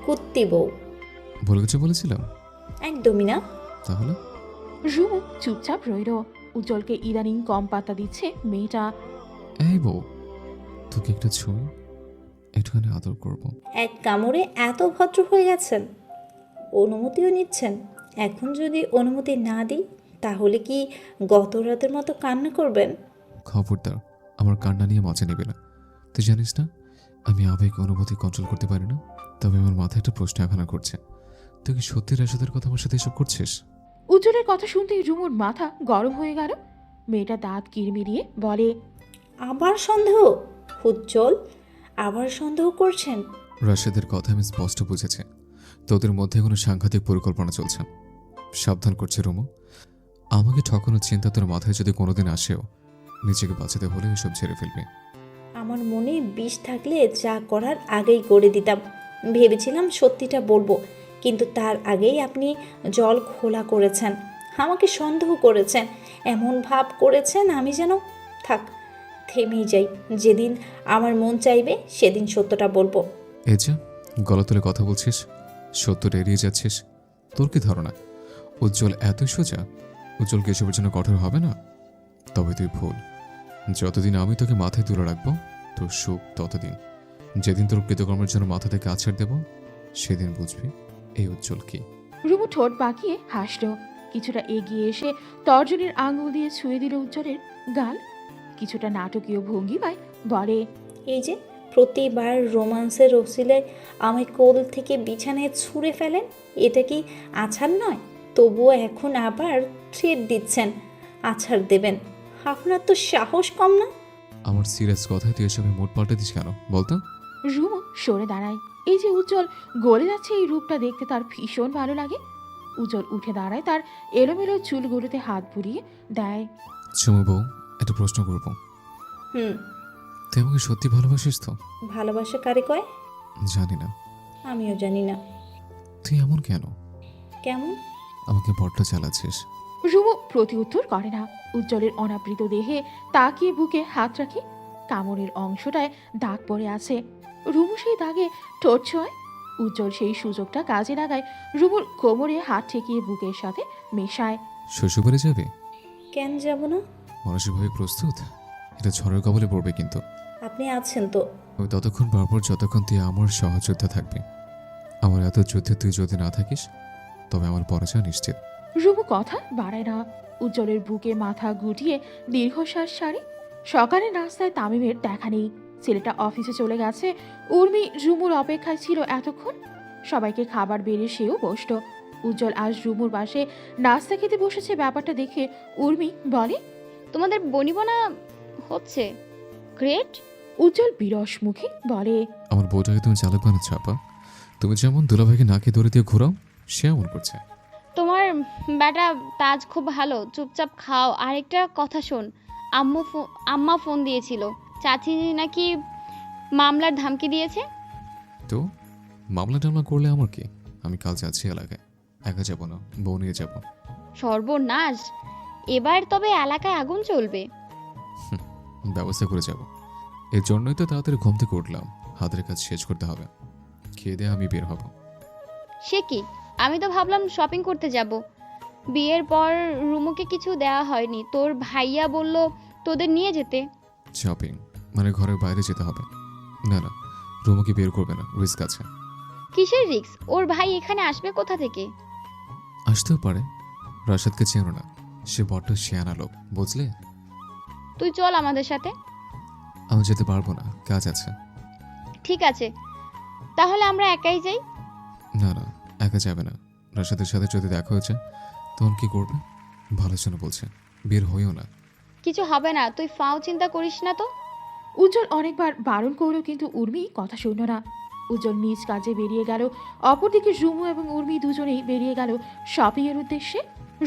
কুত্তি বউ। ভুল কিছু বলেছিলাম? একদমই না। তাহলে? রুমু চুপচাপ রইল। উজ্জ্বলকে ইদানিং কম পাত্তা দিচ্ছে মেয়েটা। এই বউ, তোকে একটা ছুঁই, একটুখানি আদর করবো। এক কামড়ে এত ভদ্র হয়ে গেছেন, অনুমতিও নিচ্ছেন। এখন যদি অনুমতি না দিই তাহলে কি গত রাতের মতো কান্না করবেন? খবরদার, আমার কান্না নিয়ে মজা নেবে না। তুই জানিস না আমি আবেগ অনুভূতি কন্ট্রোল করতে পারি না। তবে আমার মাথায় একটা প্রশ্ন এখনো করছে, তুই কি সত্যি রাশেদের কথা আমার সাথে এসব করছিস? উজ্জ্বলের কথা শুনতেই রুমুর মাথা গরম হয়ে গেল। মেয়েটা দাঁত কিরমিরিয়ে বলে, আবার সন্দেহ? উজ্জ্বল, আবার সন্দেহ করছেন? রাশেদের কথা আমি স্পষ্ট বুঝেছি, তোদের মধ্যে কোনো সাংঘাতিক পরিকল্পনা চলছে। সাবধান করছে রুমু, আমাকে ঠকানোর চিন্তা তোর মাথায় যদি কোনোদিন আসেও, নিজেকে বাঁচাতে হলে এসব ছেড়ে ফেলবি। আমার মনে বিষ থাকলে যা করার আগেই করে দিতাম। ভেবেছিলাম সত্যিটা বলবো, কিন্তু তার আগেই আপনি জল খোলা করেছেন, আমাকে সন্দেহ করেছেন, এমন ভাব করেছেন আমি যেন থাক থেমেই যাই। যেদিন আমার মন চাইবে সেদিন সত্যটা বলবো। এই যে গলা তুলে কথা বলছিস, সত্যটা এড়িয়ে যাচ্ছিস। তোর কি ধারণা উজ্জ্বল এতই সোজা? উজ্জ্বলকে এসবের জন্য কঠোর হবে না? তবে তুই ভুল। যতদিন আমি তোকে মাথায় তুলে রাখবো তোর সুখ ততদিন। যেদিন তোর কৃতকর্মের জন্য মাথা থেকে আছাড় দেব সেদিন বুঝবি এই উজ্জ্বল কি। রুমু ঠোঁট বাঁকিয়ে হাসল। কিছুটা এগিয়ে এসে তর্জনীর আঙুল দিয়ে ছুঁয়ে দিল উজ্জ্বলের গাল। কিছুটা নাটকীয় ভঙ্গিমায় বলে, এই যে প্রতিবার রোমান্সের ওসিলায় আমায় কোল থেকে বিছানায় ছুঁড়ে ফেলেন। এটা কি আছাড় নয়? তবুও এখন আবার থ্রেট দিচ্ছেন আছাড় দেবেন। আপনার তো সাহস কম না? আমার সিরিয়াস কথায় তুই এসবে মোট পাল্টে দিস কেন বলতো? রুমু সরে দাঁড়ায়। এই যে উজ্জ্বল গলে যাচ্ছে এই রূপটা দেখতে তার ভীষণ ভালো লাগে। উজ্জ্বল উঠে দাঁড়ায়, তার এলোমেলো চুলগুলোতে হাত বুলিয়ে দেয়। চুমু বউ, একটা প্রশ্ন করবো। তুই আমাকে সত্যি ভালোবাসিস তো? ভালোবাসা কারে কয়? জানি না। আমিও জানি না। তুই এমন কেন? কেমন? আমাকে বড্ড চালাচ্ছিস। রুমু প্রতি উত্তর করে না। উজ্জ্বলের অনাবৃত দেহে তাকিয়ে বুকে হাত রাখে। কামড়ের অংশটায় দাগ পড়ে আছে। রুমু সেই দাগে ঠোঁট ছোঁয়। উজ্জ্বল সেই সুযোগটা কাজে লাগায়, রুমুর কোমরে হাত ঠেকিয়ে বুকের সাথে মেশায়। শ্বশুরবাড়ি যাবে? কেন যাব না? মানসিকভাবে প্রস্তুত? এটা ঝড়ের কবলে পড়বে কিন্তু। আপনি আছেন তো? আমি ততক্ষণ পারবো যতক্ষণ তুই আমার সহযোদ্ধা থাকবি। আমার এত যুদ্ধে তুই যদি না থাকিস তবে আমার পরাজয় নিশ্চিত। রুমু কথা বাড়ায় না। উজ্জ্বলের বুকে মাথা গুটিয়ে দীর্ঘশ্বাস ছাড়ে। সকালে নাস্তায় তামিমের দেখা নেই। ছেলেটা অফিসে চলে গেছে। উর্মি রুমুর অপেক্ষায় ছিল এতক্ষণ। সবাইকে খাবার বেড়ে সেও বসত। উজ্জ্বল আজ রুমুর পাশে নাস্তা খেতে বসেছে। ব্যাপারটা দেখে উর্মি বলে, তোমাদের বনিবনা হচ্ছে, গ্রেট। উজ্জ্বল বিরস মুখে বলে, আমার বউটাকে তুমি চালাক বানাচ্ছ আপা। তুমি যেমন দুলাভাইকে নাকে দড়ি দিয়ে ঘোরাও, সে এমন করছে। তোমার বেটা তাজ খুব ভালো, চুপচাপ খাও। আরেকটা কথা শোন, আম্মা ফোন দিয়েছিল, চাচি নাকি মামলার ধামকি দিয়েছে। তো মামলা টামলা করলে আমার কি? আমি কাল যাচ্ছি এলাকায়, একা যাবো না, বউ নিয়ে যাবো। সর্বনাশ, এবার তবে এলাকায় আগুন চলবে। ব্যবস্থা করে যাব। এর জন্যই তো তাড়াতাড়ি ঘুম থেকে উঠলাম। হাতের কাজ শেষ করতে হবে, খেয়ে দিয়ে আমি বের হব। সে কি, আমি তো ভাবলাম শপিং করতে যাব। বিয়ের পর রুমুকে কিছু দেওয়া হয়নি, তোর ভাইয়া বলল তোদের নিয়ে যেতে। শপিং মানে ঘরের বাইরে যেতে হবে? না না, রুমুকে বের করবে না, রিস্ক আছে। কিসের রিস্ক? ওর ভাই এখানে আসবে কোথা থেকে? আসতেও পারে। রাশাদকে চেনো না, সে বড্ড শেয়ানা লোক, বুঝলে? তুই চল আমাদের সাথে। আমি যেতে পারবো না, কাজ আছে। ঠিক আছে, তাহলে আমরা একাই যাই। না না, একা যাবে না। রাশাদের সাথে যদি দেখা হয়েছে তখন কি করবে? ভালো জন্য বলছে, বের হইও না। কিছু হবে না, তুই ফাও চিন্তা করিস না তো। উজ্জ্বল অনেকবার বারণ করলো কিন্তু উর্মি কথা শুনল না। উজ্জ্বল নিজ কাজে বেরিয়ে গেল। অপরদিকে রুমু এবং উর্মি দুজনেই বেরিয়ে গেল শপিং এর উদ্দেশ্যে।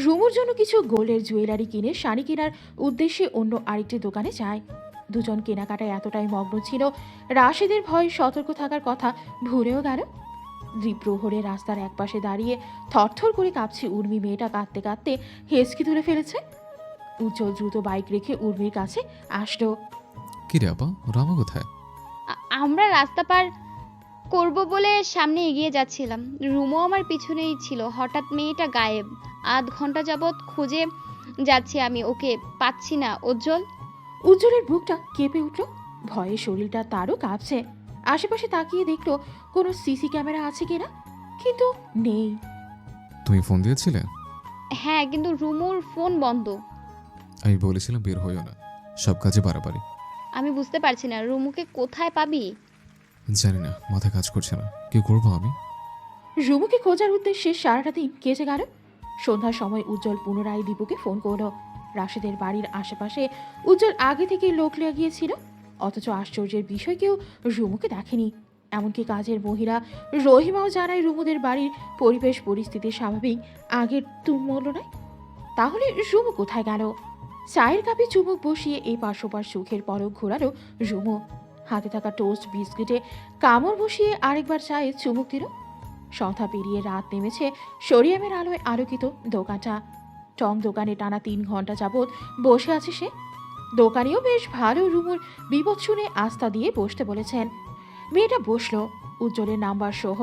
রুমুর জন্য কিছু গোল্ডের জুয়েলারি কিনে শাড়ি কেনার উদ্দেশ্যে অন্য আরেকটি দোকানে যায়। দুজন কেনাকাটায় এতটাই মগ্ন ছিল, রাশেদের ভয় সতর্ক থাকার কথা ভুলেও গেল। দ্বিপ্রহরে রাস্তার একপাশে দাঁড়িয়ে থরথর করে কাঁপছে উর্মি। মেয়েটা কাঁদতে কাঁদতে হেঁচকি তুলে ফেলেছে। উজ্জ্বল দ্রুত বাইক রেখে উর্মির কাছে আসলো। কি রে আপা, রামা কোথায়? আমরা রাস্তা পার করব বলে সামনে এগিয়ে যাচ্ছিলাম, রুমও আমার পিছনেই ছিল। হঠাৎ মেয়েটা গায়েব। আধ ঘন্টা যাবৎ খুঁজে যাচ্ছি আমি, ওকে পাচ্ছি না। উজ্জ্বল। উজ্জ্বলের বুকটা কেঁপে উঠল। ভয়ে শরীরটা তারও কাঁপছে। আশেপাশে তাকিয়ে দেখলো কোনো সিসি ক্যামেরা আছে কিনা, কিন্তু নেই। তুমি ফোন দিয়েছিলে? হ্যাঁ, কিন্তু রুমুর ফোন বন্ধ। আমি বলেছিলাম বের হইও না, সব কাজে বাড়াবাড়ি। আমি বুঝতে পারছি না রুমুকে কোথায় পাবি। জানি না, মাথা কাজ করছে না, কি করবো আমি। রুমুকে খোঁজার উদ্দেশ্যে সারাটা দিন কেটে গেল। সন্ধ্যার সময় উজ্জ্বল পুনরায় দীপুকে ফোন করলো। রাশেদের বাড়ির আশেপাশে উজ্জ্বল আগে থেকেই লোক লাগিয়েছিল, অথচ আশ্চর্যের বিষয় কেউ রুমুকে দেখেনি। এমনকি কাজের মহিলা রহিমাও জানায় রুমুদের বাড়ির পরিবেশ পরিস্থিতি স্বাভাবিক, আগের তুলমূল্য নয়। তাহলে রুমু কোথায় গেল? চায়ের কাপে চুমুক বসিয়ে এই পার্শ্বপার সুখের পরক ঘোরালো রুমু। হাতে থাকা টোস্ট বিস্কিটে কামড় বসিয়ে আরেকবার চায়ে চুমুক দিল। সন্ধ্যা পেরিয়ে রাত নেমেছে। সরিয়ামের আলোয় আলোকিত দোকানটা। টং দোকানে টানা 3 ঘন্টা যাবৎ বসে আছে সে। দোকানেও বেশ ভালো। রুমুর বিপদ শুনে আস্থা দিয়ে বসতে বলেছেন। মেয়েটা বসলো। উজ্জ্বলের নাম্বার সহ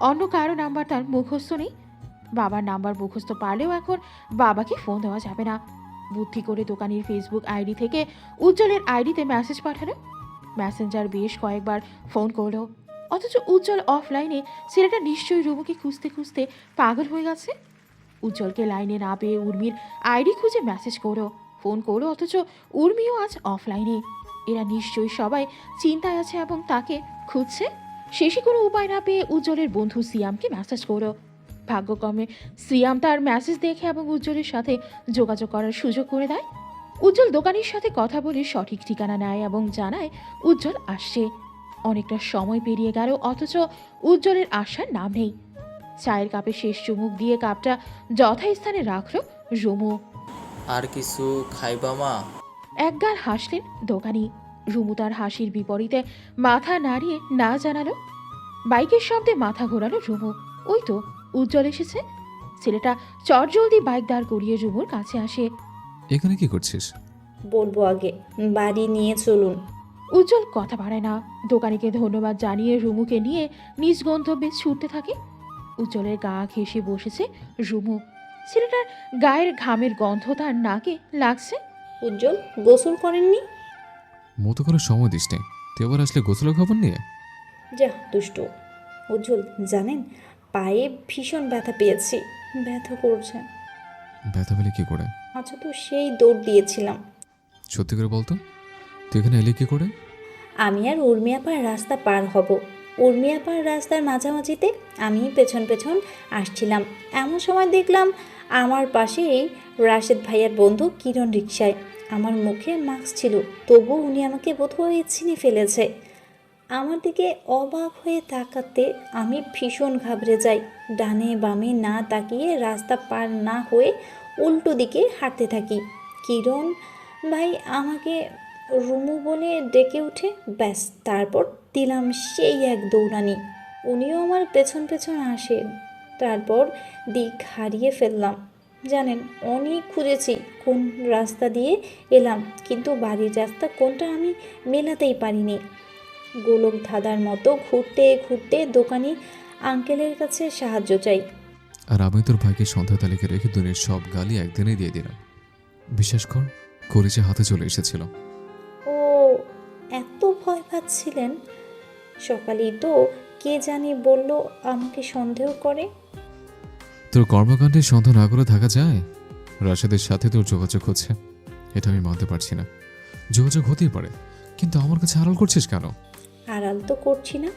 অন্য কারো নাম্বার তার মুখস্থ নেই। বাবার নাম্বার মুখস্থ পারলেও এখন বাবাকে ফোন দেওয়া যাবে না। বুদ্ধি করে দোকানের ফেসবুক আইডি থেকে উজ্জ্বলের আইডিতে মেসেজ পাঠালো। মেসেঞ্জার বেশ কয়েকবার ফোন করলো, অথচ উজ্জ্বল অফলাইনে। ছেলেটা নিশ্চয়ই রুমুকে খুঁজতে খুঁজতে পাগল হয়ে গেছে। উজ্জ্বলকে লাইনে না পেয়ে উর্মির আইডি খুঁজে মেসেজ করো, ফোন করো, অথচ উর্মিও আজ অফলাইনে। এরা নিশ্চয়ই সবাই চিন্তায় আছে এবং তাকে খুঁজছে। শেষে কোনো উপায় না পেয়ে উজ্জ্বলের বন্ধু সিয়ামকে মেসেজ করলো। ভাগ্যক্রমে সিয়াম তার মেসেজ দেখে এবং উজ্জ্বলের সাথে যোগাযোগ করার সুযোগ করে দেয়। উজ্জ্বল দোকানের সাথে কথা বলে সঠিক ঠিকানা নেয় এবং জানায় উজ্জ্বল আসছে। অনেকটা সময় পেরিয়ে গেল, অথচ উজ্জ্বলের আসার নাম নেই। চায়ের কাপে শেষ চুমুক দিয়ে কাপটা যথাস্থানে রাখলো রুমু। আর কিছু খাইবা মা? একগাল হাসলেন দোকানি। রুমু তার হাসির বিপরীতে মাথা নাড়িয়ে না জানালো। বাইকের শব্দে মাথা ঘোরালো রুমু। ওই তো উজ্জ্বল এসেছে। ছেলেটা চটজলদি বাইক দাঁড় করিয়ে রুমুর কাছে আসে। এখানে কি করছিস? বলবো আগে, বাড়ি নিয়ে চলুন। উজ্জ্বল কথা বাড়ায় না। দোকানিকে ধন্যবাদ জানিয়ে রুমুকে নিয়ে নিজ গন্তব্যে ছুটতে থাকে। উজ্জ্বলের গা ঘেঁষে বসেছে রুমু। ছেলেটার গায়ের ঘামের গন্ধ তার নাকে লাগছে। উজ্জ্বল গোসল করেননি? মতো করে সময় দিস নে, তুই আবার আসলে গোসলের খবর নিয়ে। যা দুষ্ট। উজ্জ্বল জানেন, পায়ে ভীষণ ব্যথা পেয়েছি, ব্যথা করছে। ব্যথা পেলে কি করে? আচ্ছা, তো সেই দৌড় দিয়েছিলাম। সত্যি করে বলতো, তুই এখানে এলি কি করে? আমি আর উর্মিয়াপাড় রাস্তা পার হব। উর্মিয়াপাড় রাস্তার মাঝামাঝিতে আমি পেছন পেছন আসছিলাম। এমন সময় দেখলাম আমার পাশেই রাশেদ ভাইয়ার বন্ধু কিরণ রিকশায়। আমার মুখে মাস্ক ছিল, তবু উনি আমাকে বোধহয় চিনে ফেলেছে। আমার দিকে অবাক হয়ে তাকাতে আমি ভীষণ ঘাবড়ে যাই। ডানে বামে না তাকিয়ে রাস্তা পার না হয়ে উল্টো দিকে হাঁটতে থাকি। কিরণ ভাই আমাকে রুমু বলে ডেকে উঠে, ব্যাস তারপর দিলাম সেই এক দৌড়ানি। উনিও আমার পেছন পেছন আসেন। তারপর দিক হারিয়ে ফেললাম। জানেন, অনেক খুঁজেছি কোন রাস্তা দিয়ে এলাম, কিন্তু বাড়ির রাস্তা কোনটা আমি মেলাতেই পারিনি। গোলক ধাঁধার মতো ঘুরতে ঘুরতে দোকানি আঙ্কেলের কাছে সাহায্য চাই। আর আমি তোর ভাইকে সন্ধ্যা তালিকা রেখে দুনিয়ার সব গালি একদিনে দিয়ে দিলাম। বিশ্বাস কর, কলিজা হাতে চলে এসেছিল। ও এত ভয় পাচ্ছিলেন? সকালেই তো কে জানি বলল আমাকে সন্দেহ করে। তোর কর্মকাণ্ডে সন্দেহ না করে থাকা যায়? রাশেদের সাথে তোর যোগাযোগ হচ্ছে, এটা আমি মানতে পারছি না। যোগাযোগ হতেই পারে, কিন্তু আমার কাছে আড়াল করছিস কেন? আড়াল তো করছি না।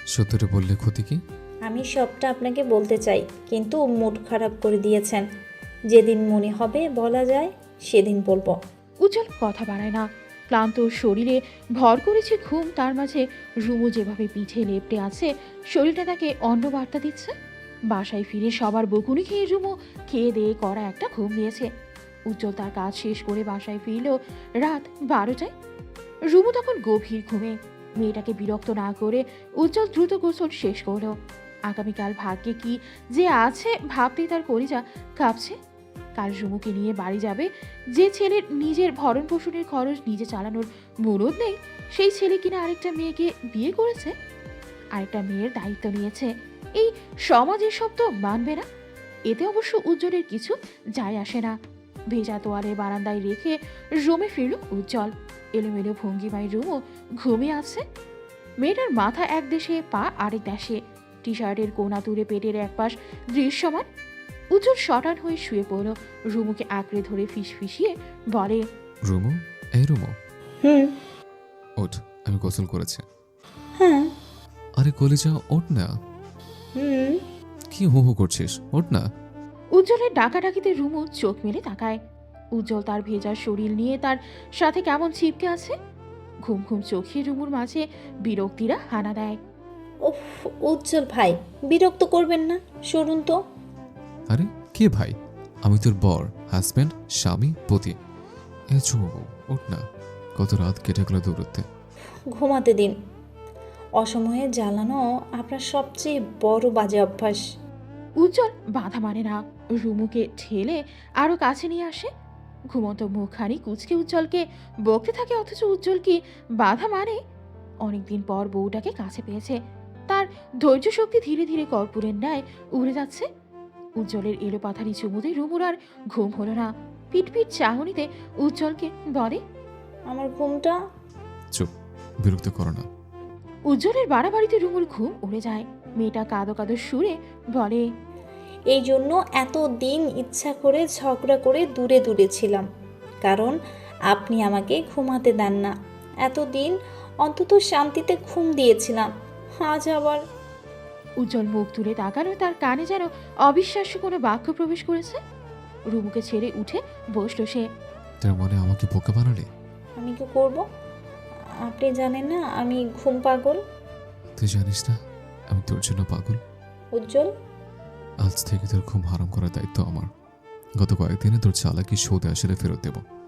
সত্যটা বললে ক্ষতি কি? আমি সবটা আপনাকে বলতে চাই, কিন্তু মুড খারাপ করে দিয়েছেন। যেদিন মনে হবে বলা যায় সেদিন বলবো। উজ্জ্বল কথা বাড়ায় না। ক্লান্ত শরীরে ভর করেছে ঘুম। তার মাঝে রুমু যেভাবে পিঠে লেপটে আছে, শরীরটা তাকে অন্য বার্তা দিচ্ছে। বাসায় ফিরে সবার বকুনি খেয়ে রুমু খেয়ে দিয়ে করা একটা ঘুম দিয়েছে। উজ্জ্বল তার কাজ শেষ করে বাসায় ফিরল রাত 12টায়। রুমু তখন গভীর ঘুমে। মেয়েটাকে বিরক্ত না করে উজ্জ্বল দ্রুত গোসল শেষ করলো। আগামীকাল ভাগ্যে কি যে আছে ভাবতেই তার কলিজা কাঁপছে। কাল রুমুকে নিয়ে বাড়ি যাবে। যে ছেলের নিজের ভরণ পোষণের খরচ নিজে চালানোর মুরদ নেই, সেই ছেলে কিনা আরেকটা মেয়েকে বিয়ে করেছে, আরেকটা মেয়ের দায়িত্ব নিয়েছে। এই সমাজ এসব তো মানবে না। এতে অবশ্য উজ্জ্বলের কিছু যায় আসে না। ভেজা তোয়ালে বারান্দায় রেখে রুমে ফিরল উজ্জ্বল। এলোমেলো ভঙ্গিমায় রুমও ঘুমিয়ে আছে। মেয়েটার মাথা এক দেশে, পা আরেক দেশে। টি শার্টের কোনা তুলে পেটের একপাশ দৃশ্যমান। উজ্জ্বল শটান হয়ে শুয়ে পড়ল। রুমুকে আঁকড়ে ধরে ফিসফিসিয়ে বলে, রুমু, এই রুমু, হুম। ওঠ, আমি গোসল করেছি। হ্যাঁ। আরে কলিজা ওঠ না। হুম। কি হু হু করছিস? ওঠ না। উজ্জ্বলের ডাকাডাকিতে রুমু চোখ মেলে তাকায়। উজ্জ্বল তার ভেজা শরীর নিয়ে তার সাথে কেমন ছিপকে আছে। ঘুম ঘুম চোখে রুমুর মাঝে বিরক্তিরা হানা দেয়। উফ, উজ্জ্বল ভাই বিরক্ত করবেন না, সরুন তো। আরে কে ভাই? আমি তোর বর, হাজব্যান্ড, স্বামী, পতি। এ চুপ, ওঠ না। কত রাত কেটে গেল দৌড়তে। ঘুমাতে দিন। অসময়ে জ্বালানো আপনার সবচেয়ে বড় বাজে অভ্যাস। উজ্জ্বল বাধা মানে না। রুমুকে ঠেলে আরো কাছে নিয়ে আসে। ঘুমন্ত মুখখানি কুচকে উজ্জ্বলকে বকতে থাকে, অথচ উজ্জ্বল কি বাধা মানে? অনেকদিন পর বউটাকে কাছে পেয়েছে। তার ধৈর্য শক্তি ধীরে ধীরে কর্পূরের ন্যায় উড়ে যাচ্ছে। উজ্জ্বলের এলো পাথারি চুমুতে রুমুর আর ঘুম হলো না। পিটপিট চাহনিতে উজ্জ্বলকে বলে, আমার ঘুমটা। চুপ, বিরক্ত করো না। উজ্জ্বলের বাড়াবাড়িতে রুমুর ঘুম উড়ে যায়। মেয়েটা কাঁদো কাঁদো সুরে বলে, এই জন্য এত দিন ইচ্ছা করে ঝগড়া করে দূরে দূরে ছিলাম, কারণ আপনি আমাকে ঘুমাতে দেন না। এতদিন অন্তত শান্তিতে ঘুম দিয়েছিলাম, আজ আবার। উজ্জ্বল মুখ তুলে তাকালো, তার কানে যেন অবিশ্বাস্য কোনো বাক্য প্রবেশ করেছে। রুমুকে ছেড়ে উঠে বসলো সে। তার মানে আমাকে বোকা বানালে? আমি কি করব? আপনি জানেন না আমি ঘুম পাগল। তুই জানিস না আমি তোর জন্য পাগল? উজ্জ্বল, আজ থেকে তোর ঘুম হারাম করার দায়িত্ব আমার। গত কয়েকদিনে তোর চালাকি শোধে আসলে ফেরত দেব।